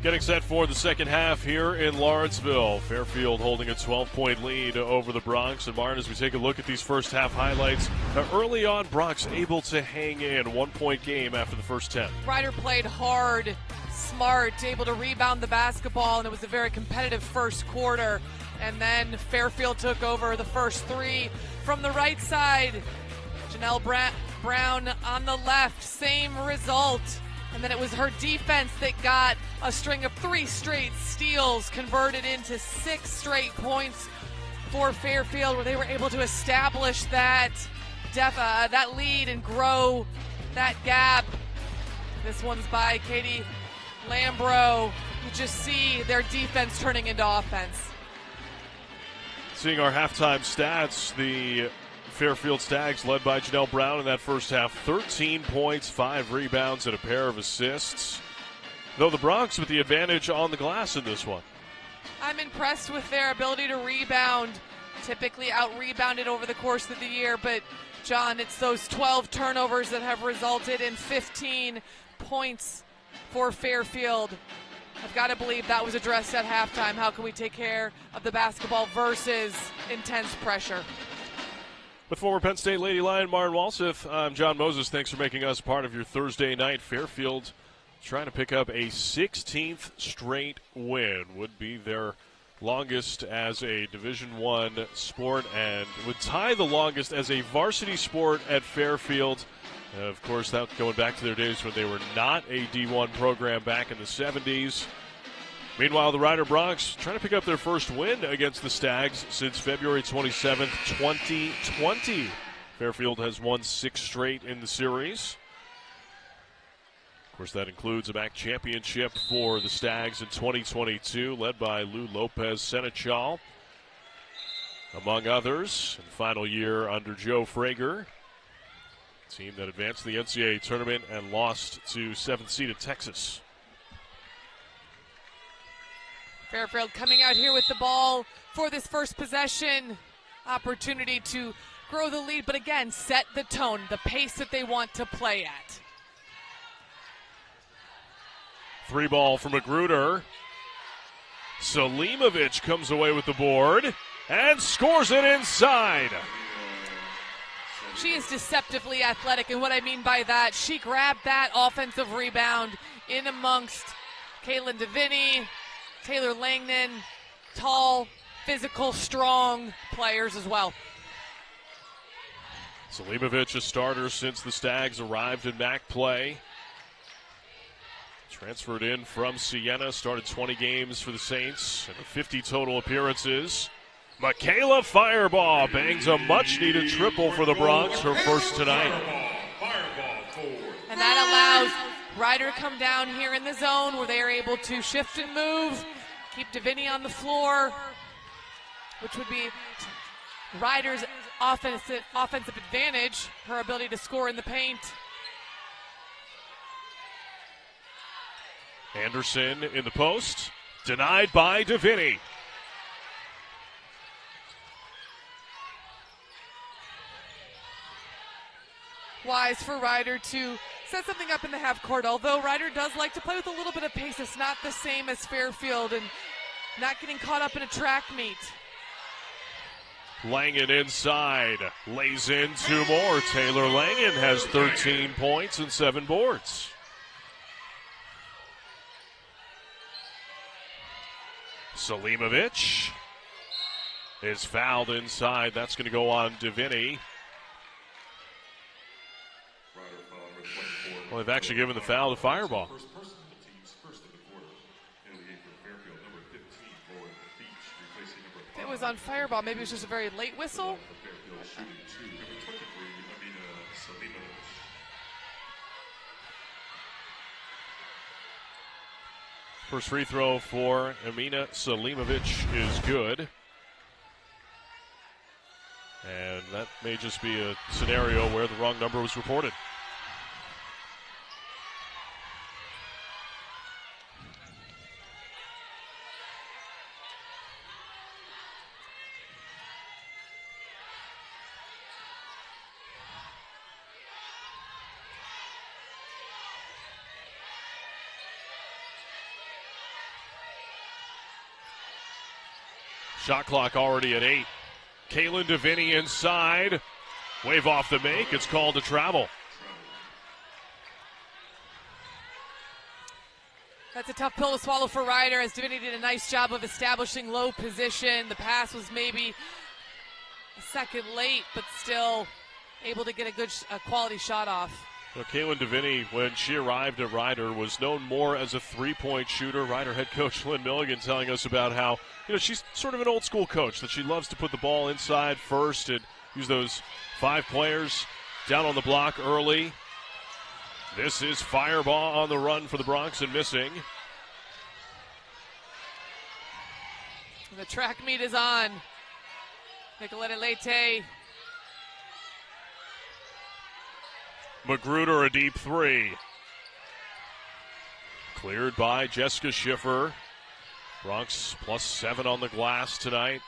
Getting set for the second half here in Lawrenceville. Fairfield holding a 12-point lead over the Bronx. And Martin, as we take a look at these first half highlights, early on, Bronx able to hang in. 1-point game after the first 10. Ryder played hard, smart, able to rebound the basketball, and it was a very competitive first quarter. And then Fairfield took over the first three from the right side. Janelle Brown on the left, same result. And then it was her defense that got a string of 3 straight steals converted into 6 straight points for Fairfield, where they were able to establish that lead and grow that gap. This one's by Katie Lambro. You just see their defense turning into offense. Seeing our halftime stats, the Fairfield Stags led by Janelle Brown in that first half. 13 points, 5 rebounds, and a pair of assists. Though the Bronx with the advantage on the glass in this one. I'm impressed with their ability to rebound. Typically out-rebounded over the course of the year, but John, it's those 12 turnovers that have resulted in 15 points for Fairfield. I've got to believe that was addressed at halftime. How can we take care of the basketball versus intense pressure? With former Penn State Lady Lion Martin Walseth, I'm John Moses. Thanks for making us part of your Thursday night. Fairfield trying to pick up a 16th straight win. Would be their longest as a Division I sport and would tie the longest as a varsity sport at Fairfield. Of course, that going back to their days when they were not a D1 program back in the 70s. Meanwhile, the Ryder Bronx trying to pick up their first win against the Stags since February 27th, 2020. Fairfield has won 6 straight in the series. Of course, that includes a MAC championship for the Stags in 2022, led by Lou Lopez Senechal, among others. In the final year under Joe Frager, team that advanced to the NCAA tournament and lost to 7th seeded Texas. Fairfield coming out here with the ball for this first possession. Opportunity to grow the lead, but again, set the tone, the pace that they want to play at. 3 ball from Magruder. Selimovic comes away with the board and scores it inside. She is deceptively athletic, and what I mean by that, she grabbed that offensive rebound in amongst Caitlin DeVinny, Taylor Langnan, tall, physical, strong players as well. Selimovic, a starter since the Stags arrived in MAC play. Transferred in from Siena, started 20 games for the Saints and 50 total appearances. Michaela Fireball bangs a much-needed triple for the Bronx, her first tonight. And that allows Ryder to come down here in the zone where they are able to shift and move, keep DeVinny on the floor, which would be Ryder's offensive advantage, her ability to score in the paint. Anderson in the post, denied by DeVinny. Wise for Ryder to set something up in the half court, although Ryder does like to play with a little bit of pace. It's not the same as Fairfield and not getting caught up in a track meet. Langan inside, lays in 2 more. Taylor Langan has 13 points and 7 boards. Selimovic is fouled inside. That's going to go on DeVinny. Well, they've actually given the foul to Fireball. If it was on Fireball, maybe it was just a very late whistle. First free throw for Amina Selimovic is good. And that may just be a scenario where the wrong number was reported. Shot clock already at 8. Kaylin DeVinny inside. Wave off the make. It's called a travel. That's a tough pill to swallow for Ryder, as DeVinny did a nice job of establishing low position. The pass was maybe a second late, but still able to get a good quality shot off. Well, Kaylin DeVinny, when she arrived at Ryder, was known more as a three-point shooter. Ryder head coach Lynn Milligan telling us about how, she's sort of an old-school coach, that she loves to put the ball inside first and use those 5 players down on the block early. This is Fireball on the run for the Bronx and missing. The track meet is on. Nicoletta Leite. Magruder a deep 3. Cleared by Jessica Schiffer. Bronx +7 on the glass tonight.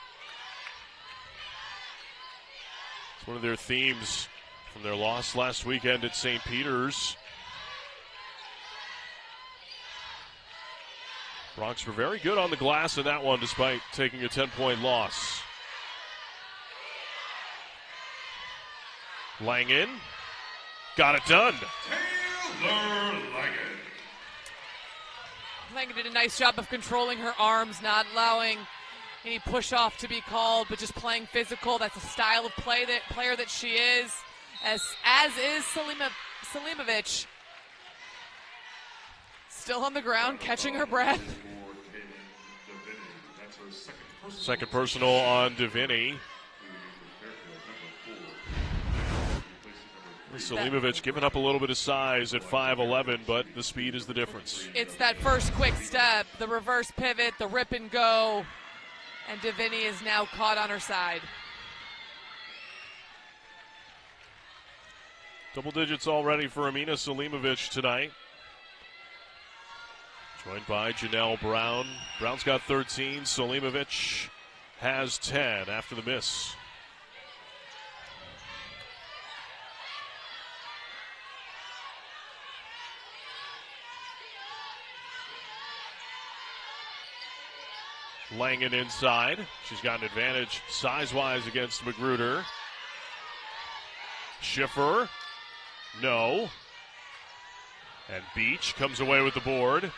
It's one of their themes from their loss last weekend at St. Peter's. Bronx were very good on the glass in that one despite taking a 10-point loss. Langen got it done. Taylor Langen. Langen did a nice job of controlling her arms, not allowing any push-off to be called, but just playing physical. That's a style of player that she is, as is Selimovic. Still on the ground, catching her breath. Second personal on DeVinny. Selimovic giving up a little bit of size at 5'11", but the speed is the difference. It's that first quick step, the reverse pivot, the rip and go, and DeVinny is now caught on her side. Double digits already for Amina Selimovic tonight. Joined by Janelle Brown. Brown's got 13. Selimovic has 10 after the miss. Langen inside. She's got an advantage size-wise against Magruder. Schiffer. No. And Beach comes away with the board.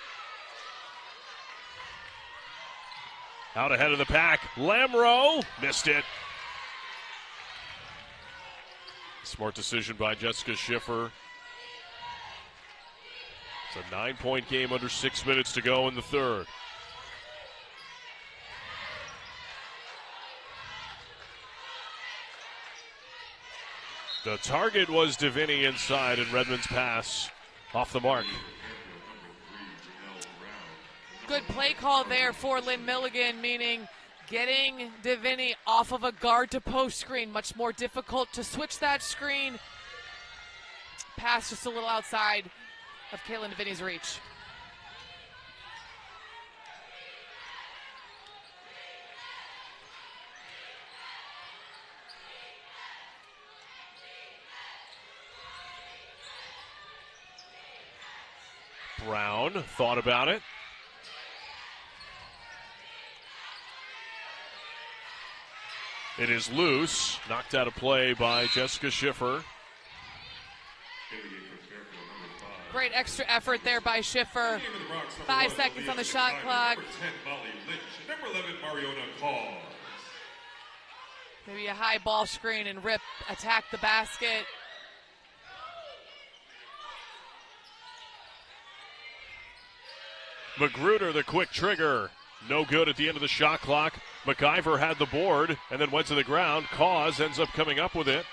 Out ahead of the pack. Lamro missed it. Smart decision by Jessica Schiffer. It's a 9-point game under 6 minutes to go in the third. The target was DeVinny inside, and Redmond's pass off the mark. Good play call there for Lynn Milligan, meaning getting DeVinny off of a guard to post screen. Much more difficult to switch that screen. Pass just a little outside of Kaylin DeVinny's reach. Brown thought about it. It is loose. Knocked out of play by Jessica Schiffer. Great extra effort there by Schiffer. 5 seconds on the shot clock. Number 10, Molly Lynch. Number 11, Mariona Call. Maybe a high ball screen and rip, attack the basket. Magruder, the quick trigger. No good at the end of the shot clock. McIver had the board and then went to the ground. Cause ends up coming up with it.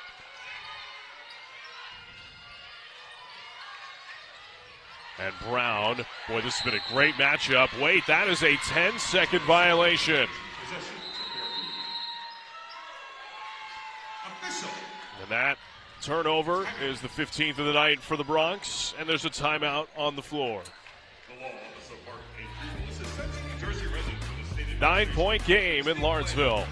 And Brown, boy, this has been a great matchup. Wait, that is a 10-second violation. And that turnover is the 15th of the night for the Bronx, and there's a timeout on the floor. 9-point game in Lawrenceville.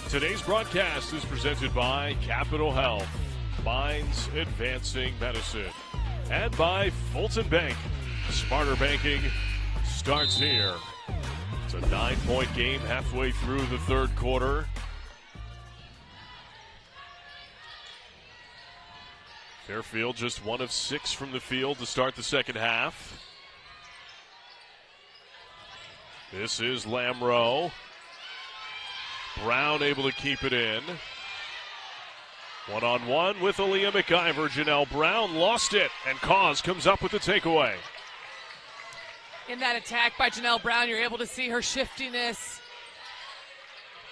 Today's broadcast is presented by Capital Health, Minds Advancing Medicine, and by Fulton Bank. Smarter banking starts here. It's a 9-point game halfway through the third quarter. Fairfield just 1 of 6 from the field to start the second half. This is Lamro. Brown able to keep it in. One-on-one with Aaliyah McIver. Janelle Brown lost it, and Cause comes up with the takeaway. In that attack by Janelle Brown, you're able to see her shiftiness,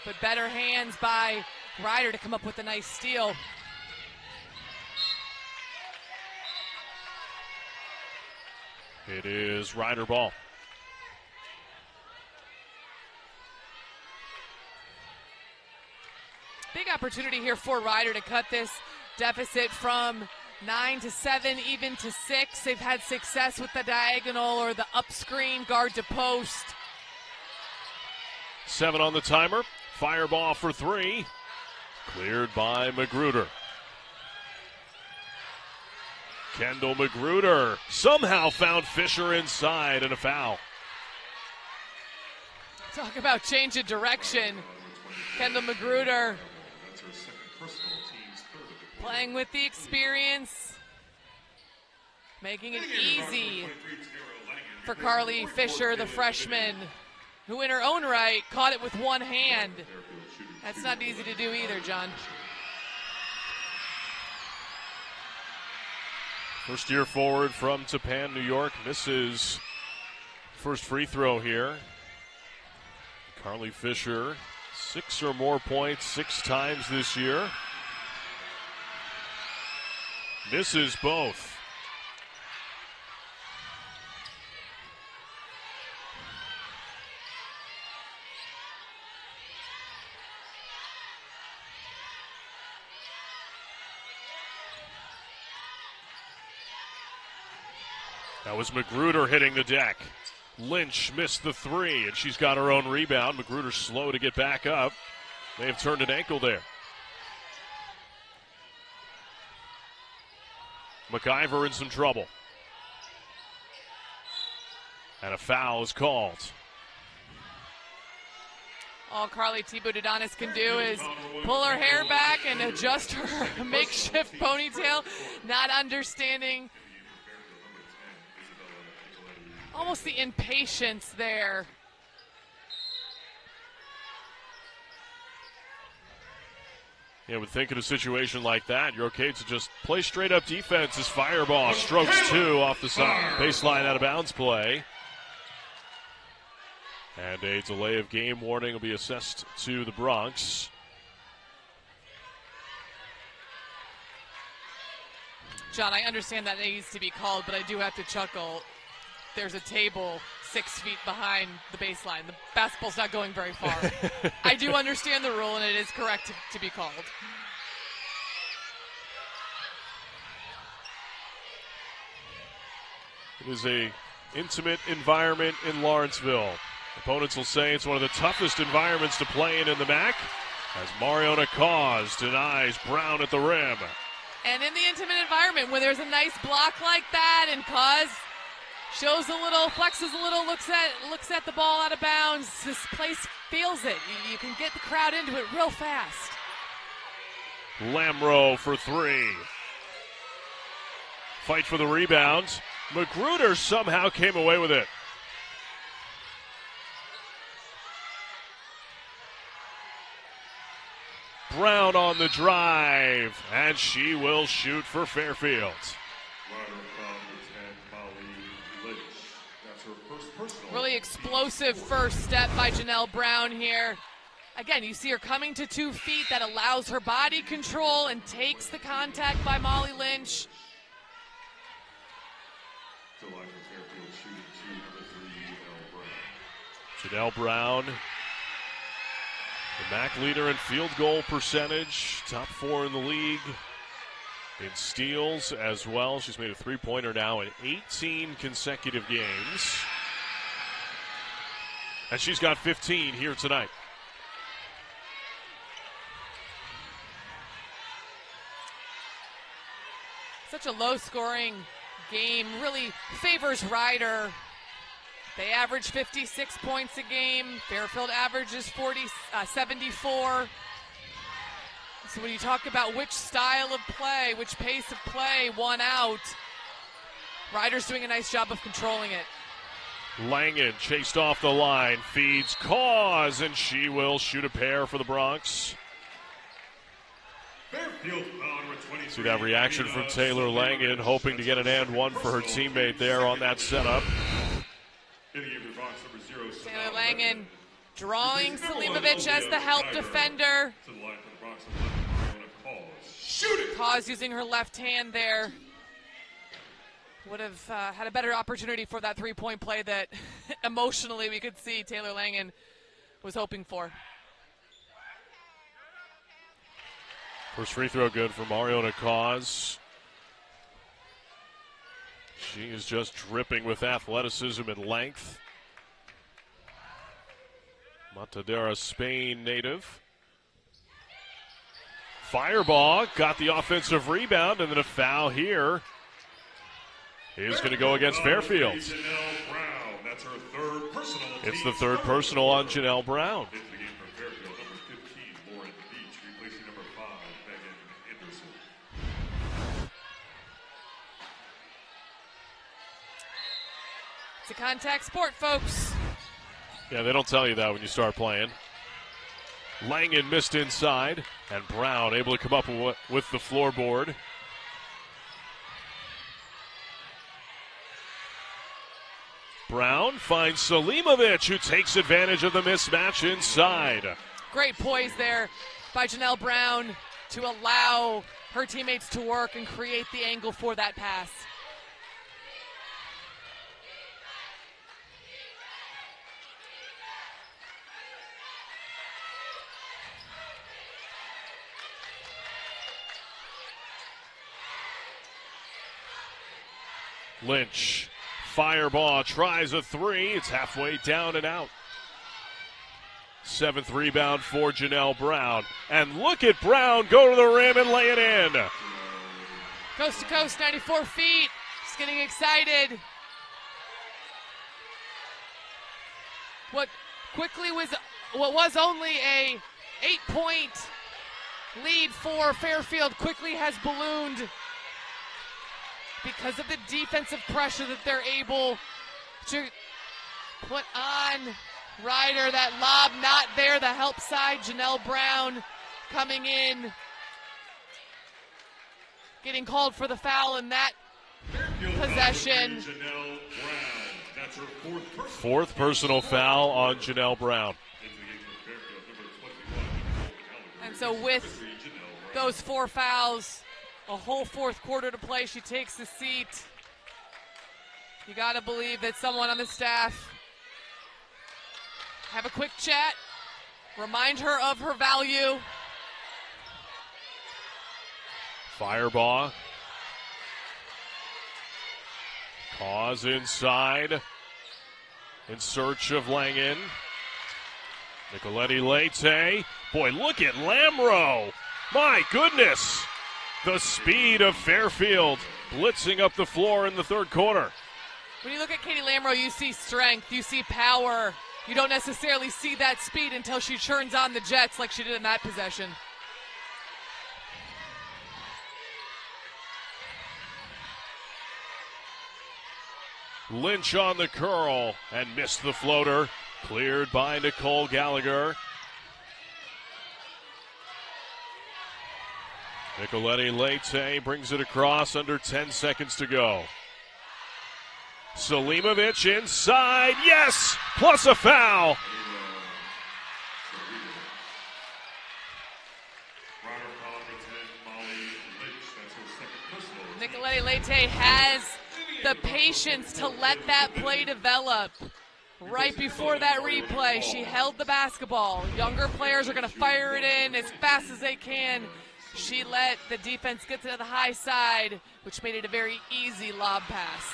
but better hands by Ryder to come up with a nice steal. It is Ryder ball. Big opportunity here for Ryder to cut this deficit from 9 to 7, even to 6. They've had success with the diagonal or the up screen, guard to post. 7 on the timer. Fireball for 3. Cleared by Magruder. Kendall Magruder somehow found Fisher inside, and a foul. Talk about change of direction. Kendall Magruder playing with the experience, making it easy for Carly Fisher, the freshman, who in her own right caught it with one hand. That's not easy to do either, John. First year forward from Tappan, New York, misses first free throw here. Carly Fisher, 6 or more points 6 times this year. Misses both. That was Magruder hitting the deck. Lynch missed the 3, and she's got her own rebound. Magruder slow to get back up. They have turned an ankle there. McIver in some trouble. And a foul is called. All Carly Thibault-Dudonis can do is pull her hair back and adjust her makeshift ponytail, not understanding almost the impatience there. Yeah, would think in a situation like that, you're okay to just play straight up defense as Fireball strokes 2 off the side, baseline out of bounds play. And a delay of game warning will be assessed to the Bronx. John, I understand that needs to be called, but I do have to chuckle. There's a table 6 feet behind the baseline. The basketball's not going very far. I do understand the rule, and it is correct to be called. It is a intimate environment in Lawrenceville. Opponents will say it's one of the toughest environments to play in the MAC, as Mariona Cause denies Brown at the rim. And in the intimate environment, when there's a nice block like that, and Cause shows a little, flexes a little, looks at the ball out of bounds. This place feels it. You can get the crowd into it real fast. Lamro for 3. Fight for the rebound. Magruder somehow came away with it. Brown on the drive, and she will shoot for Fairfield. Really explosive first step by Janelle Brown here. Again, you see her coming to 2 feet. That allows her body control and takes the contact by Molly Lynch. Janelle Brown, the MAC leader in field goal percentage, top 4 in the league. In steals as well. She's made a 3-pointer now in 18 consecutive games. And she's got 15 here tonight. Such a low-scoring game. Really favors Ryder. They average 56 points a game. Fairfield averages 74. So when you talk about which style of play, which pace of play won out, Ryder's doing a nice job of controlling it. Langen chased off the line, feeds Cause, and she will shoot a pair for the Bronx. See that reaction from Taylor Langen, hoping to get an and one for her teammate there on that setup. Taylor Langen drawing Selimovic as the help defender. Cause using her left hand there. Would have had a better opportunity for that three-point play that emotionally we could see Taylor Langen was hoping for. First free throw good for Mariona Cause. She is just dripping with athleticism and length. Matadera, Spain native. Fireball got the offensive rebound, and then a foul here is going to go against Fairfield. It's the third personal on Janelle Brown. It's a contact sport, folks. Yeah, they don't tell you that when you start playing. Langen missed inside, and Brown able to come up with the floorboard. Brown finds Selimovic, who takes advantage of the mismatch inside. Great poise there by Janelle Brown to allow her teammates to work and create the angle for that pass. Lynch, fireball, tries a three. It's halfway down and out. Seventh rebound for Janelle Brown. And look at Brown go to the rim and lay it in. Coast to coast, 94 feet. Just getting excited. What was only a 8-point lead for Fairfield quickly has ballooned because of the defensive pressure that they're able to put on Ryder. That lob not there, the help side. Janelle Brown coming in, getting called for the foul in that possession. Fourth personal foul on Janelle Brown. And so with those 4 fouls, a whole fourth quarter to play, she takes the seat. You got to believe that someone on the staff have a quick chat, remind her of her value. Fireball. Cause inside. In search of Langen. Nicoletti Leite. Boy, look at Lamro. My goodness. The speed of Fairfield blitzing up the floor in the third quarter. When you look at Katie Lamro, you see strength, you see power. You don't necessarily see that speed until she turns on the jets like she did in that possession. Lynch on the curl and missed the floater. Cleared by Nicole Gallagher. Nicoletti Leite brings it across, under 10 seconds to go. Selimovic inside, yes, plus a foul. Nicoletti Leite has the patience to let that play develop. Right before that replay, she held the basketball. Younger players are going to fire it in as fast as they can. She let the defense get to the high side, which made it a very easy lob pass.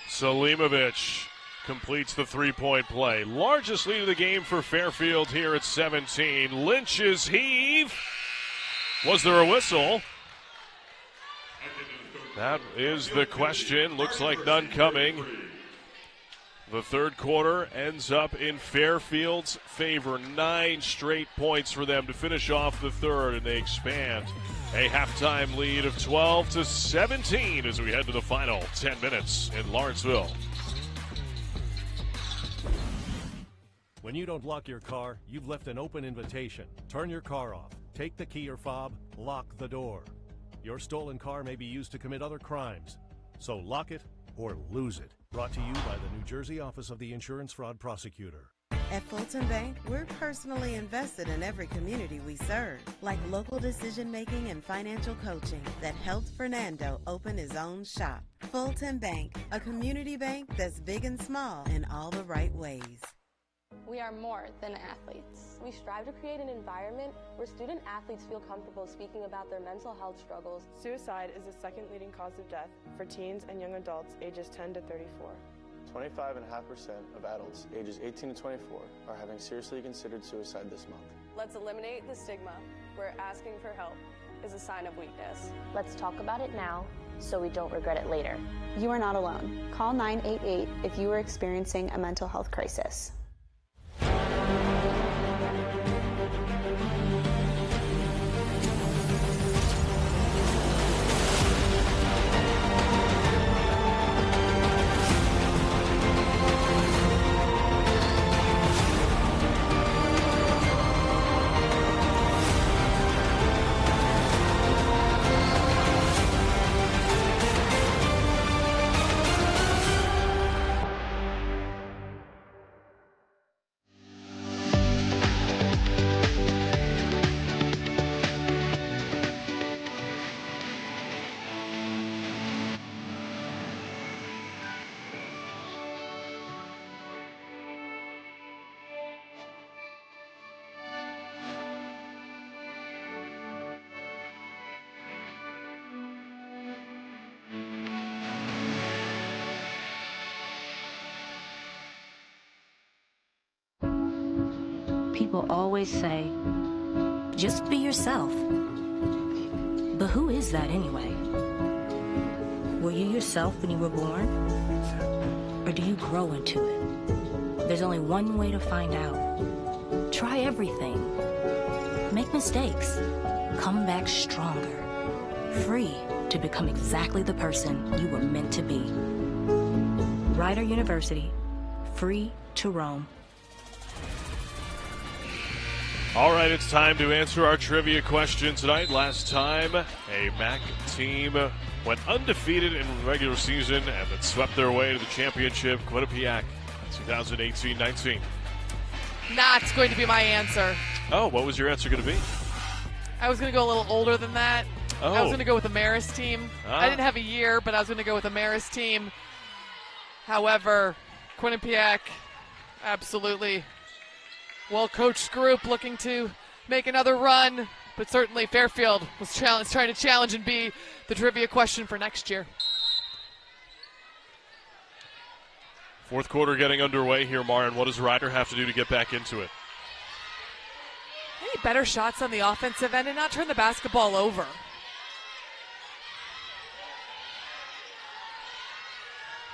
Selimovic completes the three-point play. Largest lead of the game for Fairfield here at 17. Lynch's heave. Was there a whistle? That is the question. Looks like none coming. The third quarter ends up in Fairfield's favor. 9 straight points for them to finish off the third, and they expand a halftime lead of 12-17 as we head to the final 10 minutes in Lawrenceville. When you don't lock your car, you've left an open invitation. Turn your car off. Take the key or fob. Lock the door. Your stolen car may be used to commit other crimes. So lock it or lose it. Brought to you by the New Jersey Office of the Insurance Fraud Prosecutor. At Fulton Bank, we're personally invested in every community we serve, like local decision-making and financial coaching that helped Fernando open his own shop. Fulton Bank, a community bank that's big and small in all the right ways. We are more than athletes. We strive to create an environment where student athletes feel comfortable speaking about their mental health struggles. Suicide is the second leading cause of death for teens and young adults ages 10 to 34. 25.5% of adults ages 18 to 24 are having seriously considered suicide this month. Let's eliminate the stigma where asking for help is a sign of weakness. Let's talk about it now so we don't regret it later. You are not alone. Call 988 if you are experiencing a mental health crisis. People always say, just be yourself. But who is that anyway? Were you yourself when you were born? Or do you grow into it? There's only one way to find out. Try everything. Make mistakes. Come back stronger. Free to become exactly the person you were meant to be. Rider University. Free to roam. All right, it's time to answer our trivia question tonight. Last time, a MAC team went undefeated in regular season and then swept their way to the championship, Quinnipiac, 2018-19. Not going to be my answer. Oh, what was your answer going to be? I was going to go a little older than that. Oh. I was going to go with the Marist team. I didn't have a year, but I was going to go with the Marist team. However, Quinnipiac, absolutely well-coached group looking to make another run, but certainly Fairfield was trying to challenge and be the trivia question for next year. Fourth quarter getting underway here, Marin. What does Ryder have to do to get back into it? Any better shots on the offensive end and not turn the basketball over.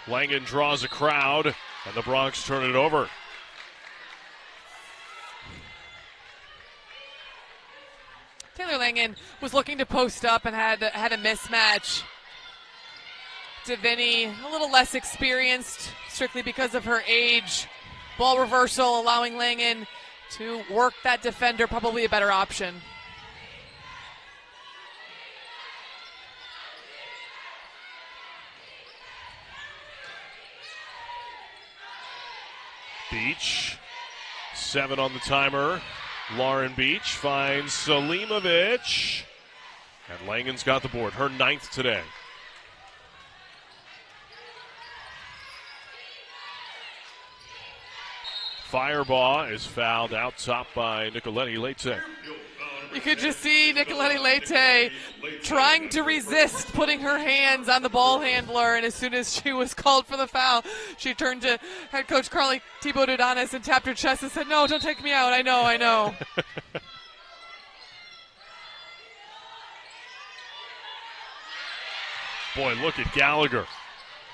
Langen draws a crowd, and the Bronx turn it over. Taylor Langen was looking to post up and had a mismatch. Deviney, a little less experienced, strictly because of her age. Ball reversal, allowing Langen to work that defender, probably a better option. Beach, 7 on the timer. Lauren Beach finds Selimovic. And Langen's got the board, her 9th today. Firebaugh is fouled out top by Nicoletti Leite. You could just see Nicoletti Leite trying to resist putting her hands on the ball handler, and as soon as she was called for the foul, she turned to head coach Carly Thibault-Dudanis and tapped her chest and said, "No, don't take me out. I know." Boy, look at Gallagher.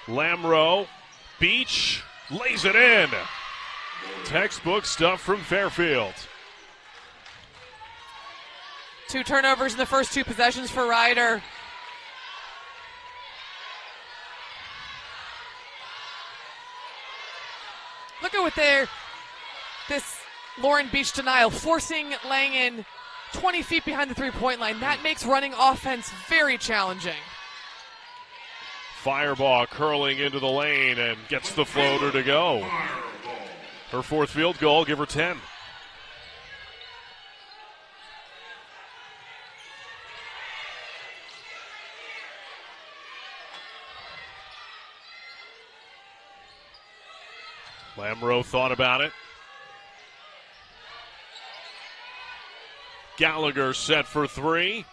Lamro, Beach, lays it in. Textbook stuff from Fairfield. 2 turnovers in the first 2 possessions for Ryder. Look at what this Lauren Beach denial, forcing Langen 20 feet behind the three-point line. That makes running offense very challenging. Fireball curling into the lane and gets the floater to go. Her 4th field goal, give her 10. Lamro thought about it. Gallagher set for 3.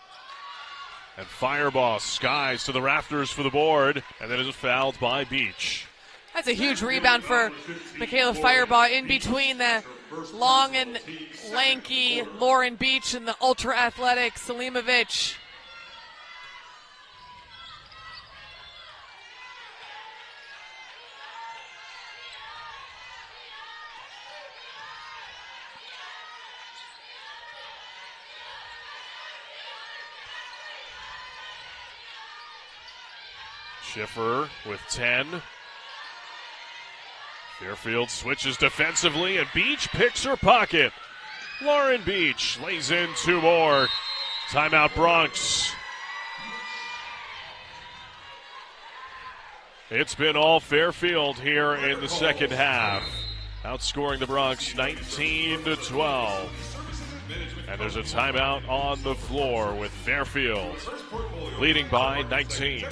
And Fireball skies to the rafters for the board. And then is fouled by Beach. That's a huge rebound for Michaela Fireball in between the long and lanky Lauren Beach and the ultra-athletic Selimovic. Schiffer with 10. Fairfield switches defensively, and Beach picks her pocket. Lauren Beach lays in 2 more. Timeout Bronx. It's been all Fairfield here in the second half, outscoring the Bronx 19-12. And there's a timeout on the floor with Fairfield leading by 19.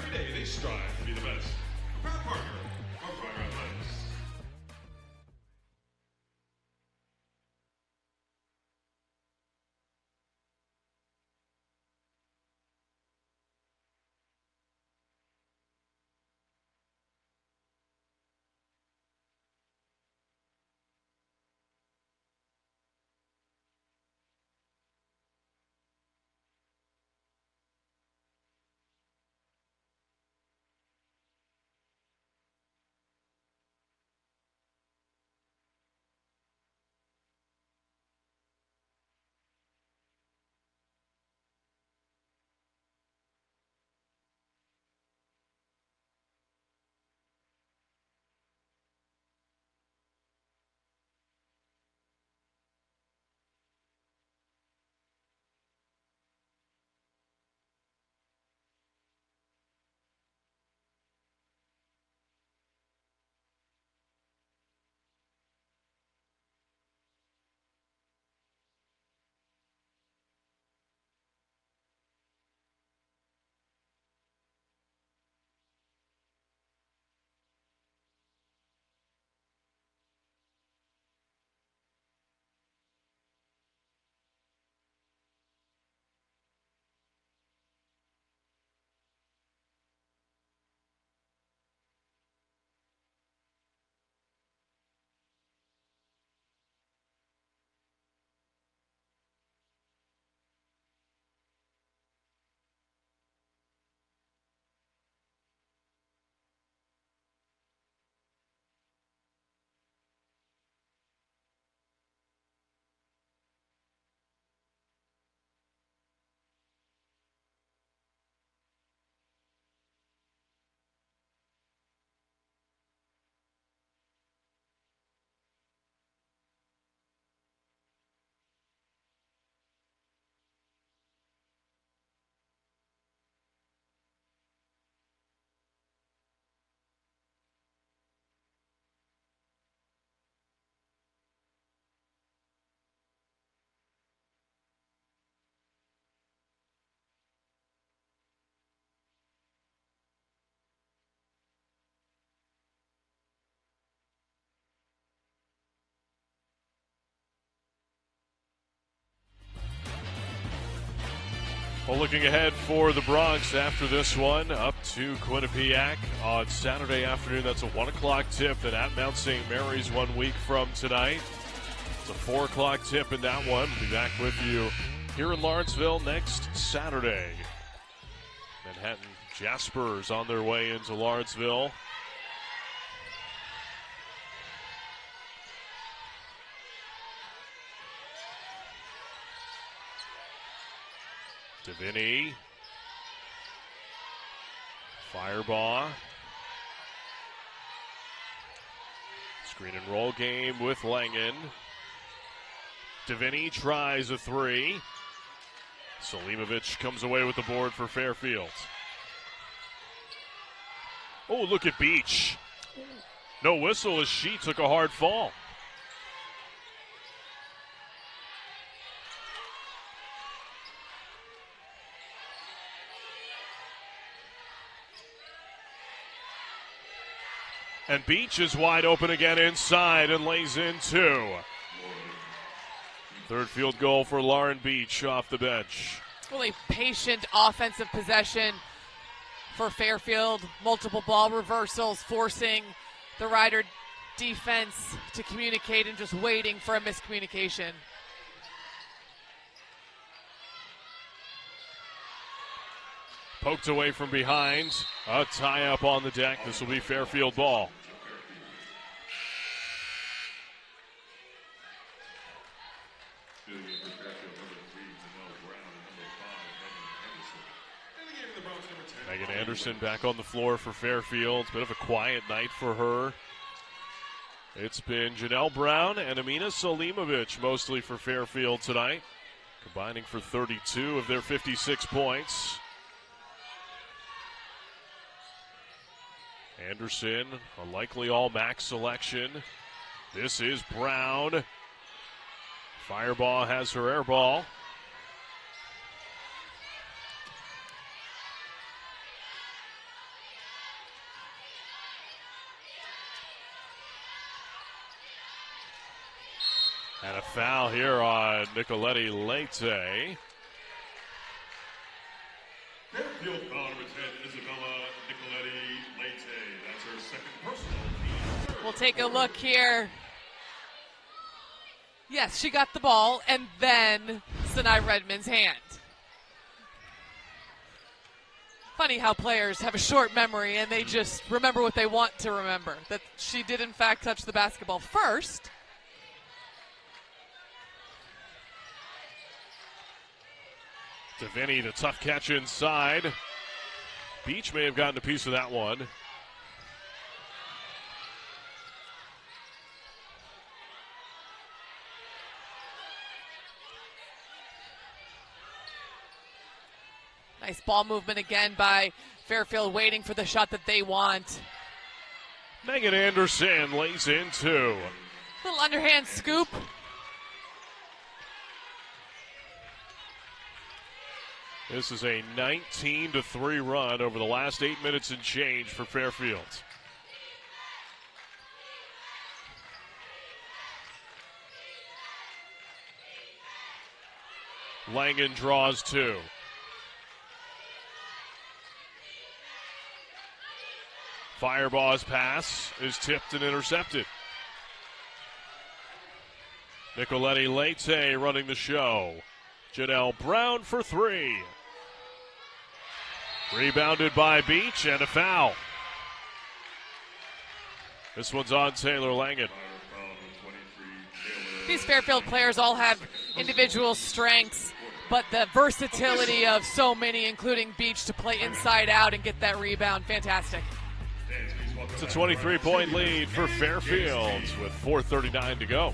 Well, looking ahead for the Bronx after this one, up to Quinnipiac on Saturday afternoon. That's a 1 o'clock tip and at Mount St. Mary's 1 week from tonight. It's a 4 o'clock tip in that one. We'll be back with you here in Lawrenceville next Saturday. Manhattan Jaspers on their way into Lawrenceville. Deviney. Fireball. Screen and roll game with Langen. Deviney tries a three. Selimovic comes away with the board for Fairfield. Oh, look at Beach. No whistle as she took a hard fall. And Beach is wide open again inside and lays in two. Third field goal for Lauren Beach off the bench. Really patient offensive possession for Fairfield. Multiple ball reversals, forcing the Rider defense to communicate and just waiting for a miscommunication. Poked away from behind. A tie up on the deck. This will be Fairfield ball. Megan Anderson back on the floor for Fairfield. Bit of a quiet night for her. It's been Janelle Brown and Amina Selimovic mostly for Fairfield tonight, combining for 32 of their 56 points. Anderson, a likely all-max selection. This is Brown. Fireball has her air ball. And a foul here on Nicoletti Leite. Fairfield foul number 10, Isabella Nicoletti Leite. That's her second personal. We'll take a look here. Yes, she got the ball, and then Sinai Redmond's hand. Funny how players have a short memory and they just remember what they want to remember. That she did, in fact, touch the basketball first. Deviney, the tough catch inside. Beach may have gotten a piece of that one. Nice ball movement again by Fairfield, waiting for the shot that they want. Megan Anderson lays in two. Little underhand scoop. This is a 19-3 run over the last 8 minutes and change for Fairfield. Langen draws two. Fireball's pass is tipped and intercepted. Nicoletti Leite running the show. Janelle Brown for three. Rebounded by Beach and a foul. This one's on Taylor Langen. These Fairfield players all have individual strengths, but the versatility of so many, including Beach, to play inside out and get that rebound, fantastic. It's a 23-point lead for Fairfield with 4:39 to go.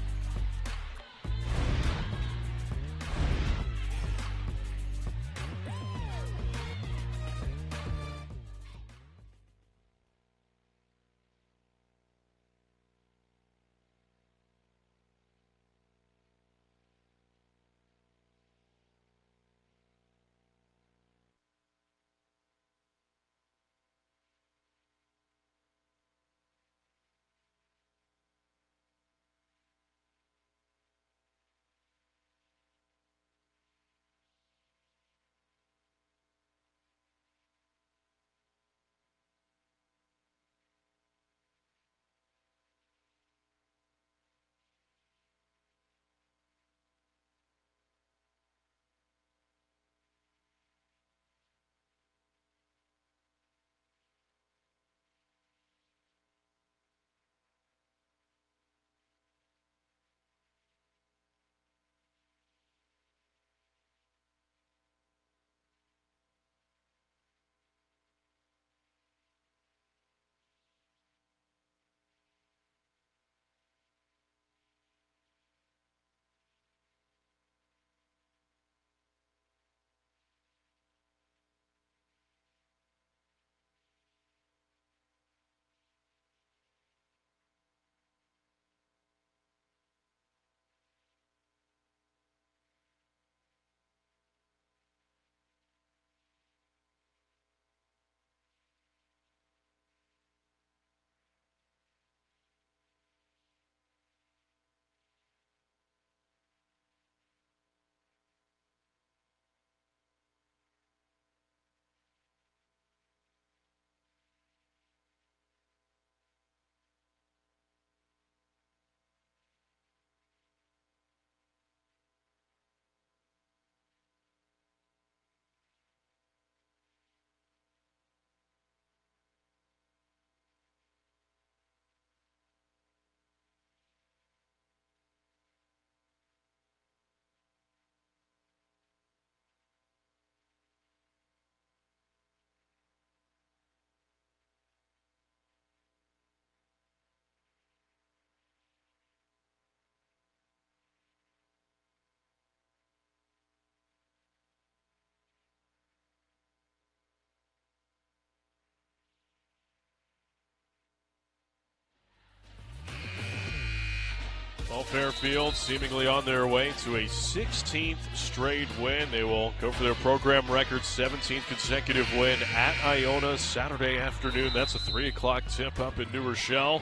Fairfield seemingly on their way to a 16th straight win. They will go for their program record 17th consecutive win at Iona Saturday afternoon. That's a 3 o'clock tip up in New Rochelle.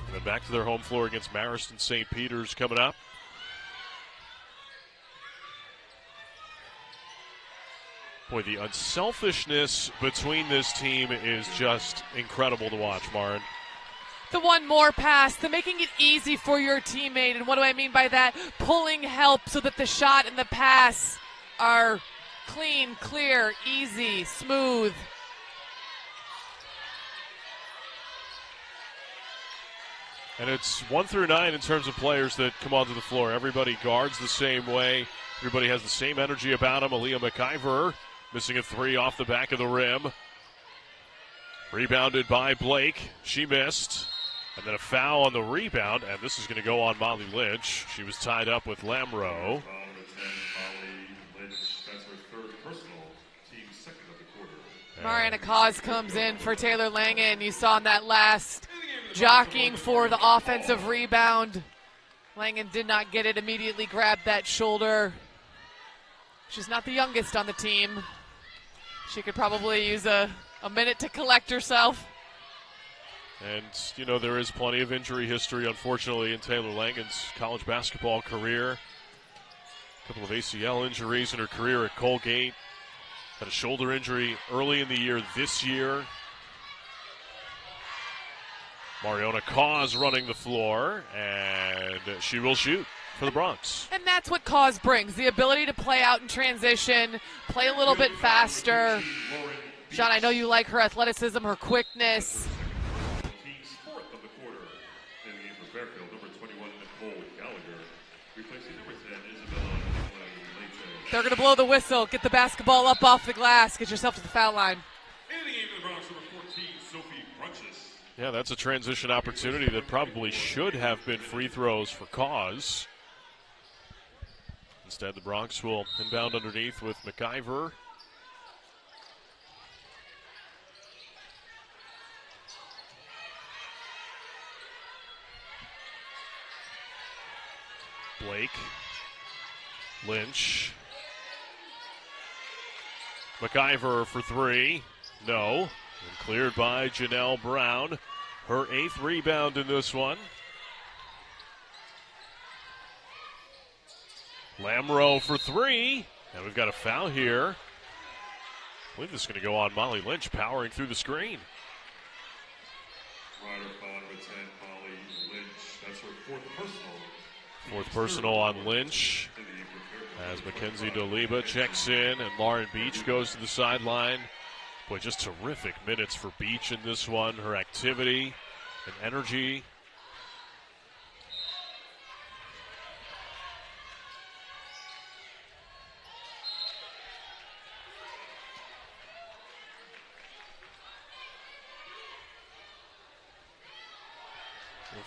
And then back to their home floor against Marist and St. Peter's coming up. Boy, the unselfishness between this team is just incredible to watch, Maren. The one more pass, the making it easy for your teammate. And what do I mean by that? Pulling help so that the shot and the pass are clean, clear, easy, smooth. And it's 1 through 9 in terms of players that come onto the floor. Everybody guards the same way. Everybody has the same energy about them. Aaliyah McIver missing a 3 off the back of the rim. Rebounded by Blake. She missed. And then a foul on the rebound, and this is going to go on Molly Lynch. She was tied up with Lamro. Mariana Cause comes in for Taylor Langen. You saw in that last jockeying for the offensive rebound. Langen did not get it, immediately grabbed that shoulder. She's not the youngest on the team. She could probably use a minute to collect herself. And, you know, there is plenty of injury history, unfortunately, in Taylor Langen's college basketball career. A couple of ACL injuries in her career at Colgate. Had a shoulder injury early in the year this year. Mariona Cause running the floor, and she will shoot for the Bronx. And that's what Cause brings, the ability to play out in transition, play a little bit faster. John, I know you like her athleticism, her quickness. Team's fourth of the quarter. In the game for Fairfield, number 21, Nicole Gallagher. Replacing number 10, Isabella Leite. They're going to blow the whistle. Get the basketball up off the glass. Get yourself to the foul line. In the game for the Bronx, number 14, Sophie Brunches. Yeah, that's a transition opportunity that probably should have been free throws for Cause. Instead, the Bronx will inbound underneath with McIver. Blake. Lynch. McIver for 3. No. And cleared by Janelle Brown. Her 8th rebound in this one. Lamro for 3. And we've got a foul here. I believe this is going to go on Molly Lynch, powering through the screen. Rider foul number 10, Molly Lynch. That's her fourth personal. Fourth personal on Lynch. As Mackenzie Doliba checks in and Lauren Beach goes to the sideline. Boy, just terrific minutes for Beach in this one. Her activity and energy.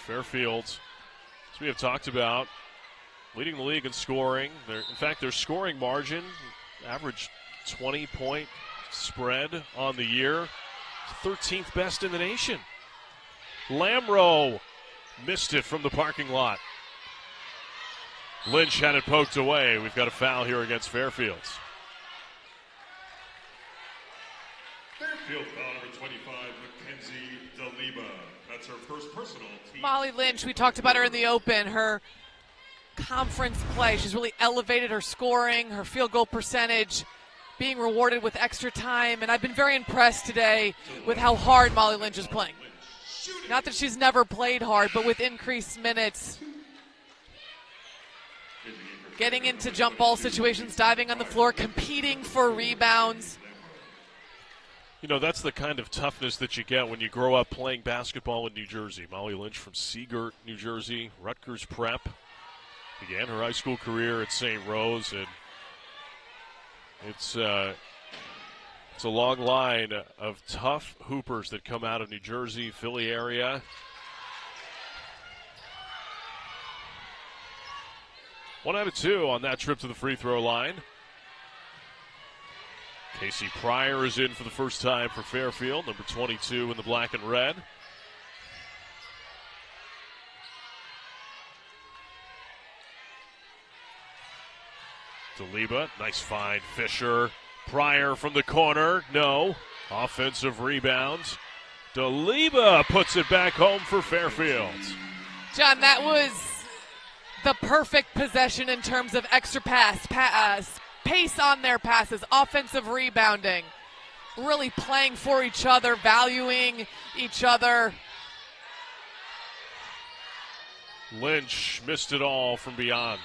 Fairfield, as we have talked about, leading the league in scoring. In fact, their scoring margin, average 20-point spread on the year, 13th best in the nation. Lamro missed it from the parking lot. Lynch had it poked away. We've got a foul here against Fairfield. Fairfield foul number 25, Mackenzie Doliba. That's her first personal. Molly Lynch, we talked about her in the open. Her conference play, she's really elevated her scoring, her field goal percentage, being rewarded with extra time. And I've been very impressed today with how hard Molly Lynch is playing. Not that she's never played hard, but with increased minutes. Getting into jump ball situations, diving on the floor, competing for rebounds. You know, that's the kind of toughness that you get when you grow up playing basketball in New Jersey. Molly Lynch from Seagirt, New Jersey, Rutgers Prep. Began her high school career at St. Rose, and it's a long line of tough hoopers that come out of New Jersey, Philly area. One out of 2 on that trip to the free throw line. Casey Pryor is in for the first time for Fairfield, number 22 in the black and red. DeLiba, nice find. Fisher, Pryor from the corner, no. Offensive rebound. DeLiba puts it back home for Fairfield. John, that was the perfect possession in terms of extra pace on their passes, offensive rebounding, really playing for each other, valuing each other. Lynch missed it all from beyond.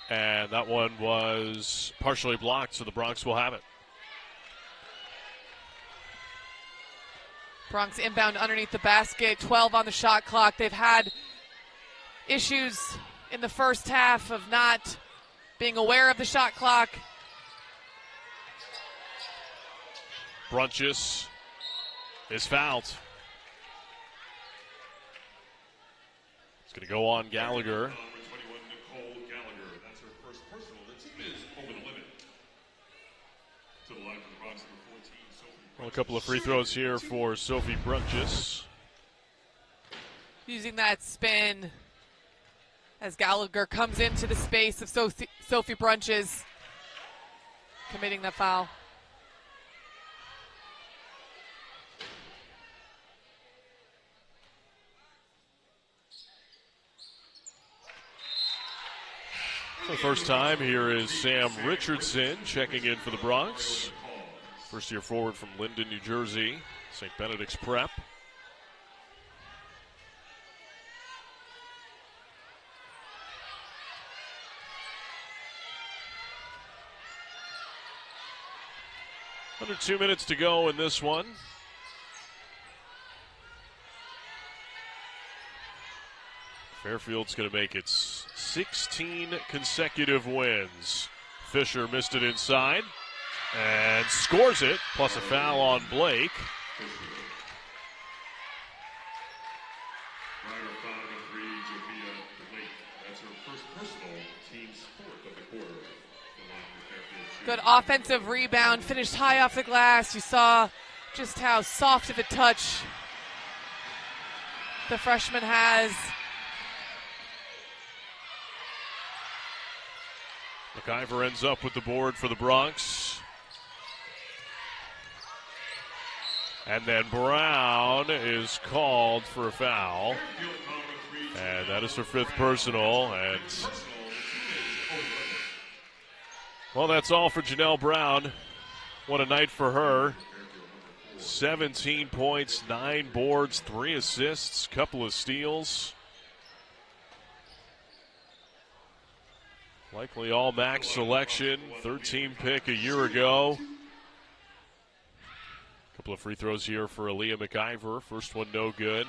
And that one was partially blocked, so the Bronx will have it. Bronx inbound underneath the basket, 12 on the shot clock. They've had issues in the first half of not being aware of the shot clock. Brunches is fouled. It's going to go on Gallagher. Well, a couple of free throws here for Sophie Brunches. Using that spin as Gallagher comes into the space of Sophie Brunches, committing the foul. For the first time, here is Sam Richardson checking in for the Bronx. First-year forward from Linden, New Jersey, St. Benedict's Prep. Under 2 minutes to go in this one. Fairfield's going to make its 16 consecutive wins. Fisher missed it inside and scores it, plus a foul on Blake. Good offensive rebound, finished high off the glass. You saw just how soft of a touch the freshman has. McIver ends up with the board for the Bronx. And then Brown is called for a foul. And that is her fifth personal. And well, that's all for Janelle Brown. What a night for her. 17 points, 9 boards, 3 assists, couple of steals. Likely all MAC selection, 13 pick a year ago. Couple of free throws here for Aaliyah McIver. First one no good.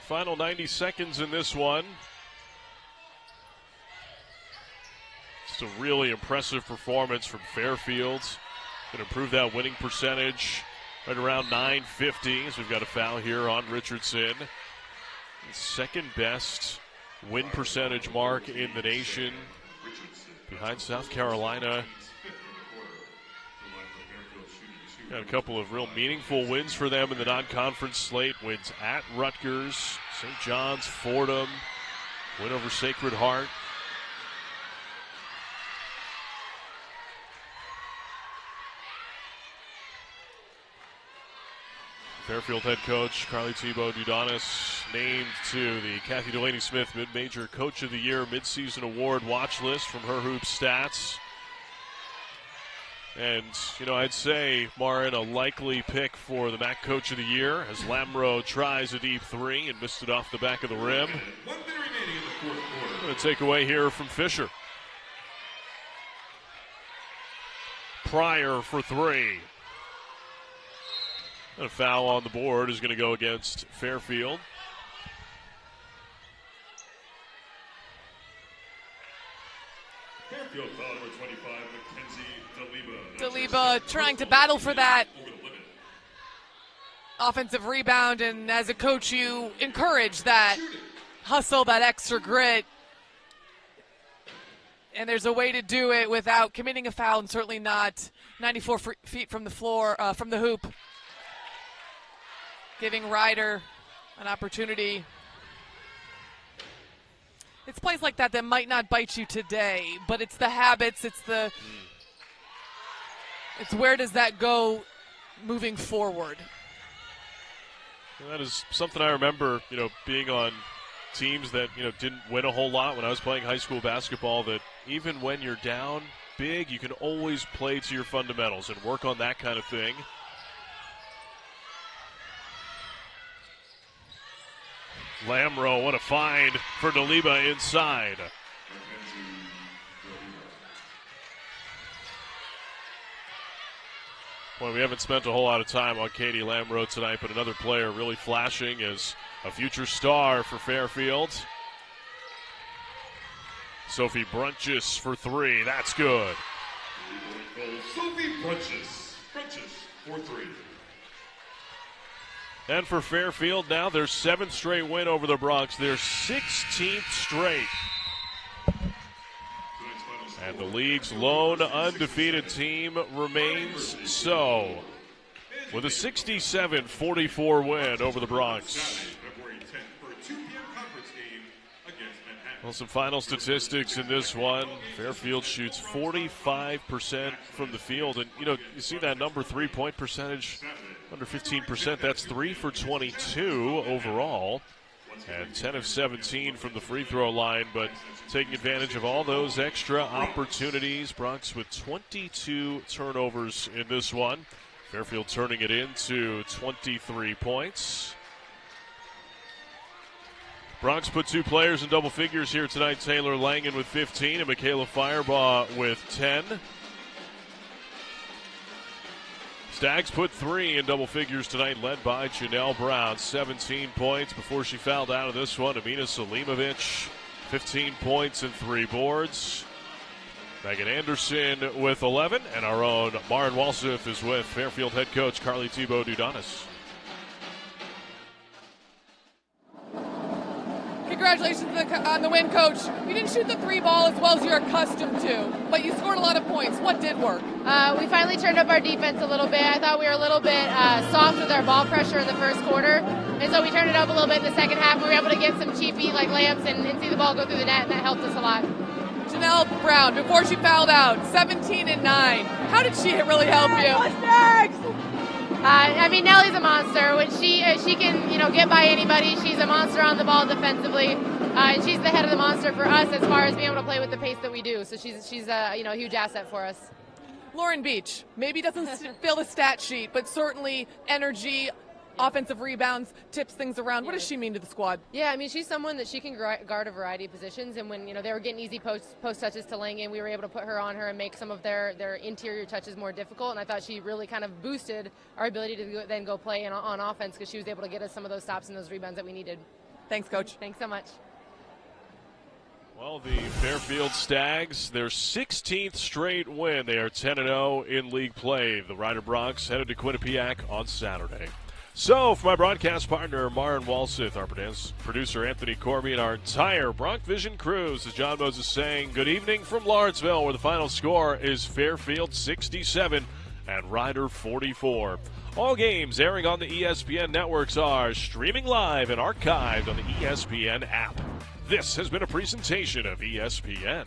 Final 90 seconds in this one. Just a really impressive performance from Fairfield. Going to improve that winning percentage right around 950 as we've got a foul here on Richardson. Second best win percentage mark in the nation behind South Carolina. Got a couple of real meaningful wins for them in the non-conference slate. Wins at Rutgers, St. John's, Fordham, win over Sacred Heart. Fairfield head coach Carly Thibault-Dudonis named to the Kathy Delaney-Smith Mid-Major Coach of the Year Mid-Season Award watch list from Her Hoop Stats. And, you know, I'd say, Marin, a likely pick for the MAC Coach of the Year as Lamro tries a deep three and missed it off the back of the rim. Going to take away here from Fisher. Pryor for three. And a foul on the board is going to go against Fairfield. Fairfield foul number 25, Deliba trying to battle for that offensive rebound, and as a coach, you encourage that hustle, that extra grit. And there's a way to do it without committing a foul, and certainly not 94 feet from the floor, from the hoop. Giving Ryder an opportunity. It's plays like that that might not bite you today, but it's the habits, it's where does that go moving forward. And that is something I remember, being on teams that, didn't win a whole lot when I was playing high school basketball, that even when you're down big, you can always play to your fundamentals and work on that kind of thing. Lamro, what a find for Deliba inside. Well, we haven't spent a whole lot of time on Katie Lamro tonight, but another player really flashing as a future star for Fairfield. Sophie Brunches for three. That's good. Sophie Brunches for three. And for Fairfield now, their 7th straight win over the Bronx, their 16th straight. And the league's lone undefeated team remains so, with a 67-44 win over the Bronx. Well, some final statistics in this one. Fairfield shoots 45% from the field. And, you see that number, 3-point percentage, under 15%. That's 3 for 22 overall. And 10 of 17 from the free throw line. But taking advantage of all those extra opportunities. Bronx with 22 turnovers in this one. Fairfield turning it into 23 points. Bronx put 2 players in double figures here tonight. Taylor Langen with 15 and Michaela Firebaugh with 10. Stags put 3 in double figures tonight, led by Janelle Brown. 17 points before she fouled out of this one. Amina Selimovic, 15 points and 3 boards. Megan Anderson with 11. And our own Maren Walseth is with Fairfield head coach Carly Thibault-Dudonis. Congratulations on the win, Coach. You didn't shoot the 3 ball as well as you're accustomed to, but you scored a lot of points. What did work? We finally turned up our defense a little bit. I thought we were a little bit soft with our ball pressure in the first quarter, and so we turned it up a little bit in the second half. We were able to get some cheapy layups and see the ball go through the net, and that helped us a lot. Janelle Brown, before she fouled out, 17 and 9. How did she really help you? What's next? Nellie's a monster. When she can, get by anybody. She's a monster on the ball defensively, and she's the head of the monster for us as far as being able to play with the pace that we do. So she's a huge asset for us. Lauren Beach, maybe doesn't fill the stat sheet, but certainly energy, offensive rebounds, tips things around. What does she mean to the squad? Yeah, she's someone that she can guard a variety of positions, and when they were getting easy post touches to Langen, we were able to put her on her and make some of their interior touches more difficult, and I thought she really kind of boosted our ability to then go play on offense because she was able to get us some of those stops and those rebounds that we needed. Thanks, Coach. Thanks so much. Well, the Fairfield Stags, their 16th straight win. They are 10-0 in league play. The Ryder Bronx headed to Quinnipiac on Saturday. So, for my broadcast partner, Maren Walseth, our producer, Anthony Corby, and our entire Bronx Vision crew, as John Moses saying, good evening from Lawrenceville, where the final score is Fairfield 67 and Ryder 44. All games airing on the ESPN networks are streaming live and archived on the ESPN app. This has been a presentation of ESPN.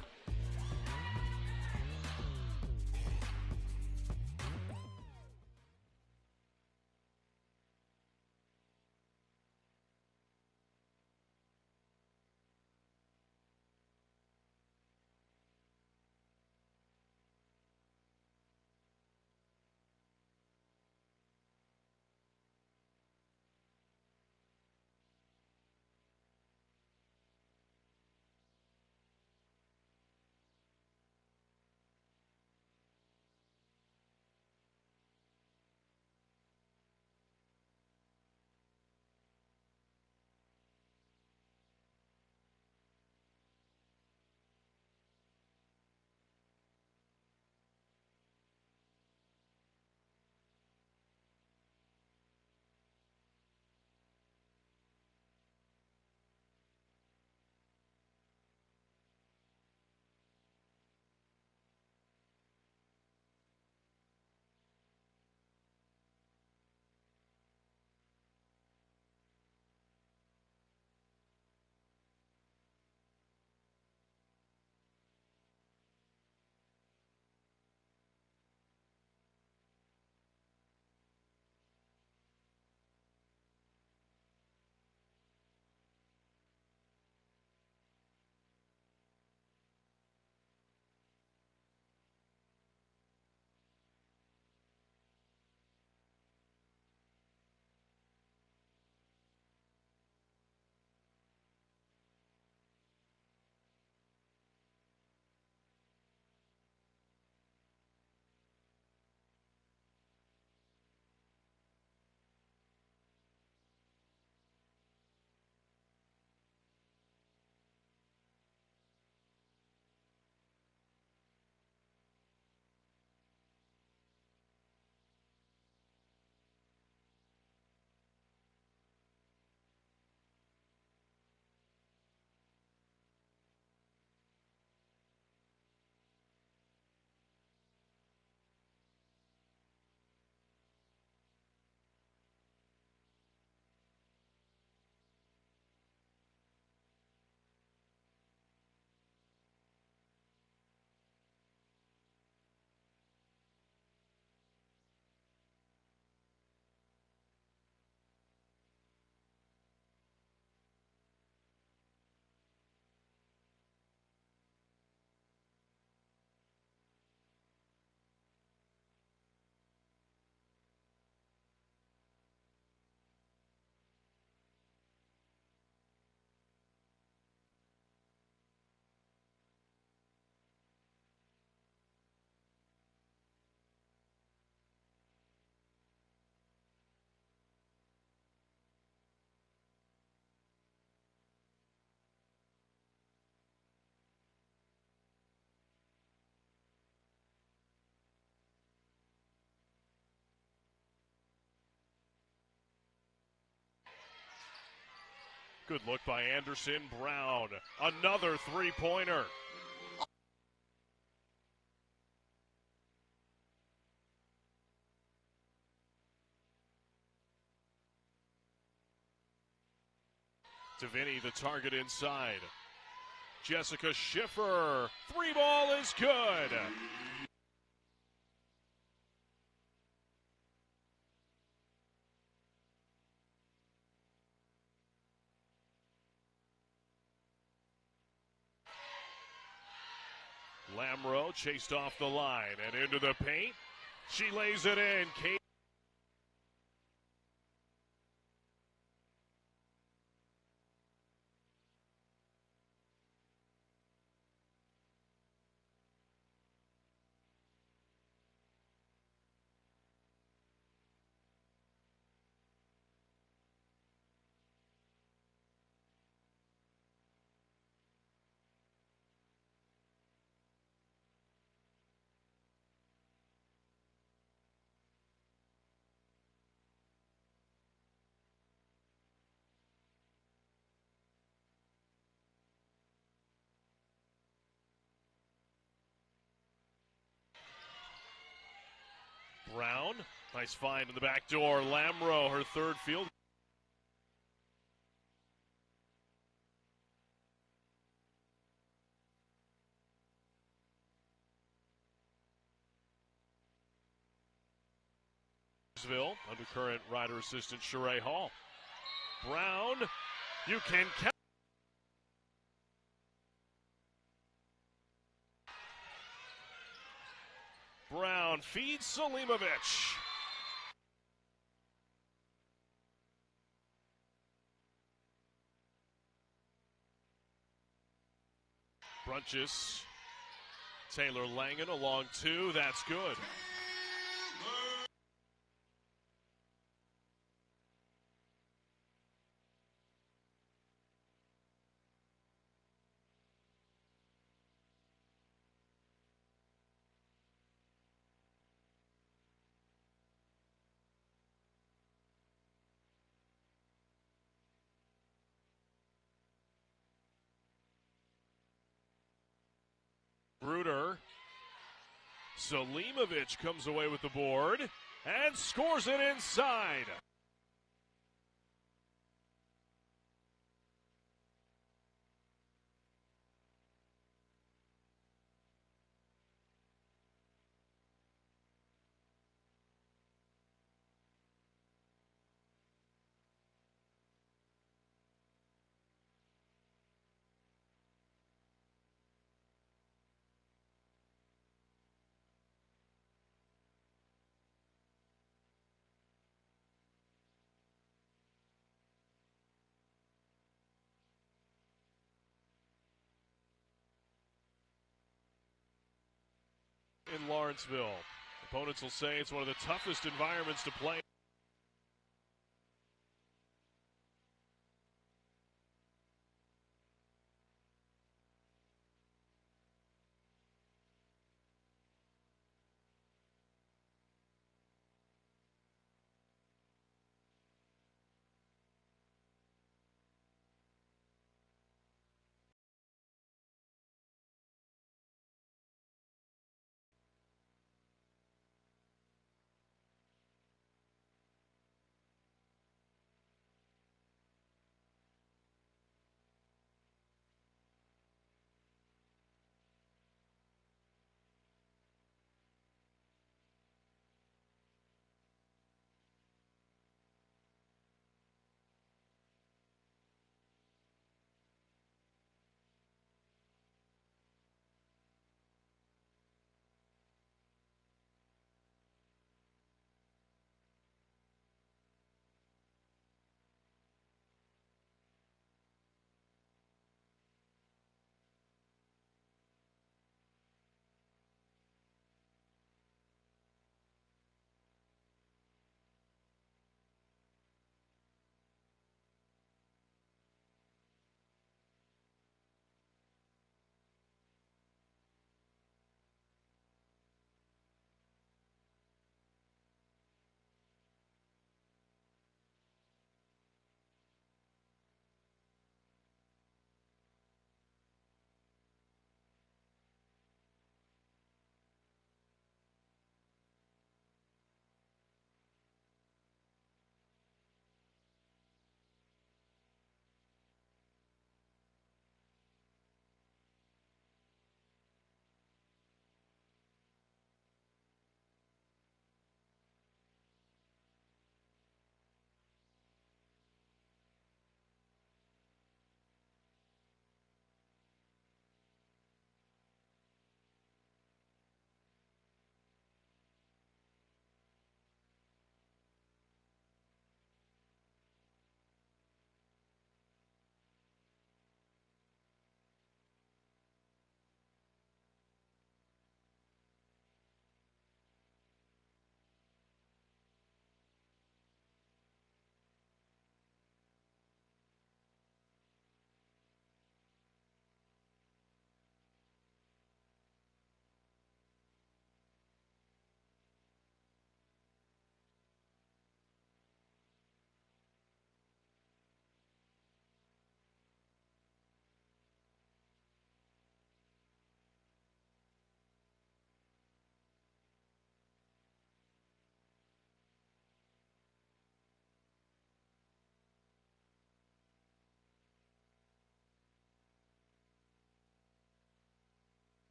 Good look by Anderson. Brown, another three-pointer. To Vinny, the target inside. Jessica Schiffer, three ball is good. Lamro chased off the line and into the paint. She lays it in. Kate. Brown, nice find in the back door. Lamro, her third field. Undercurrent rider assistant Sheree Hall. Brown, you can count. Brown feeds Selimovic. Brunches. Taylor Langen along two. That's good. Bruder. Selimovic comes away with the board and scores it inside. In Lawrenceville, opponents will say it's one of the toughest environments to play.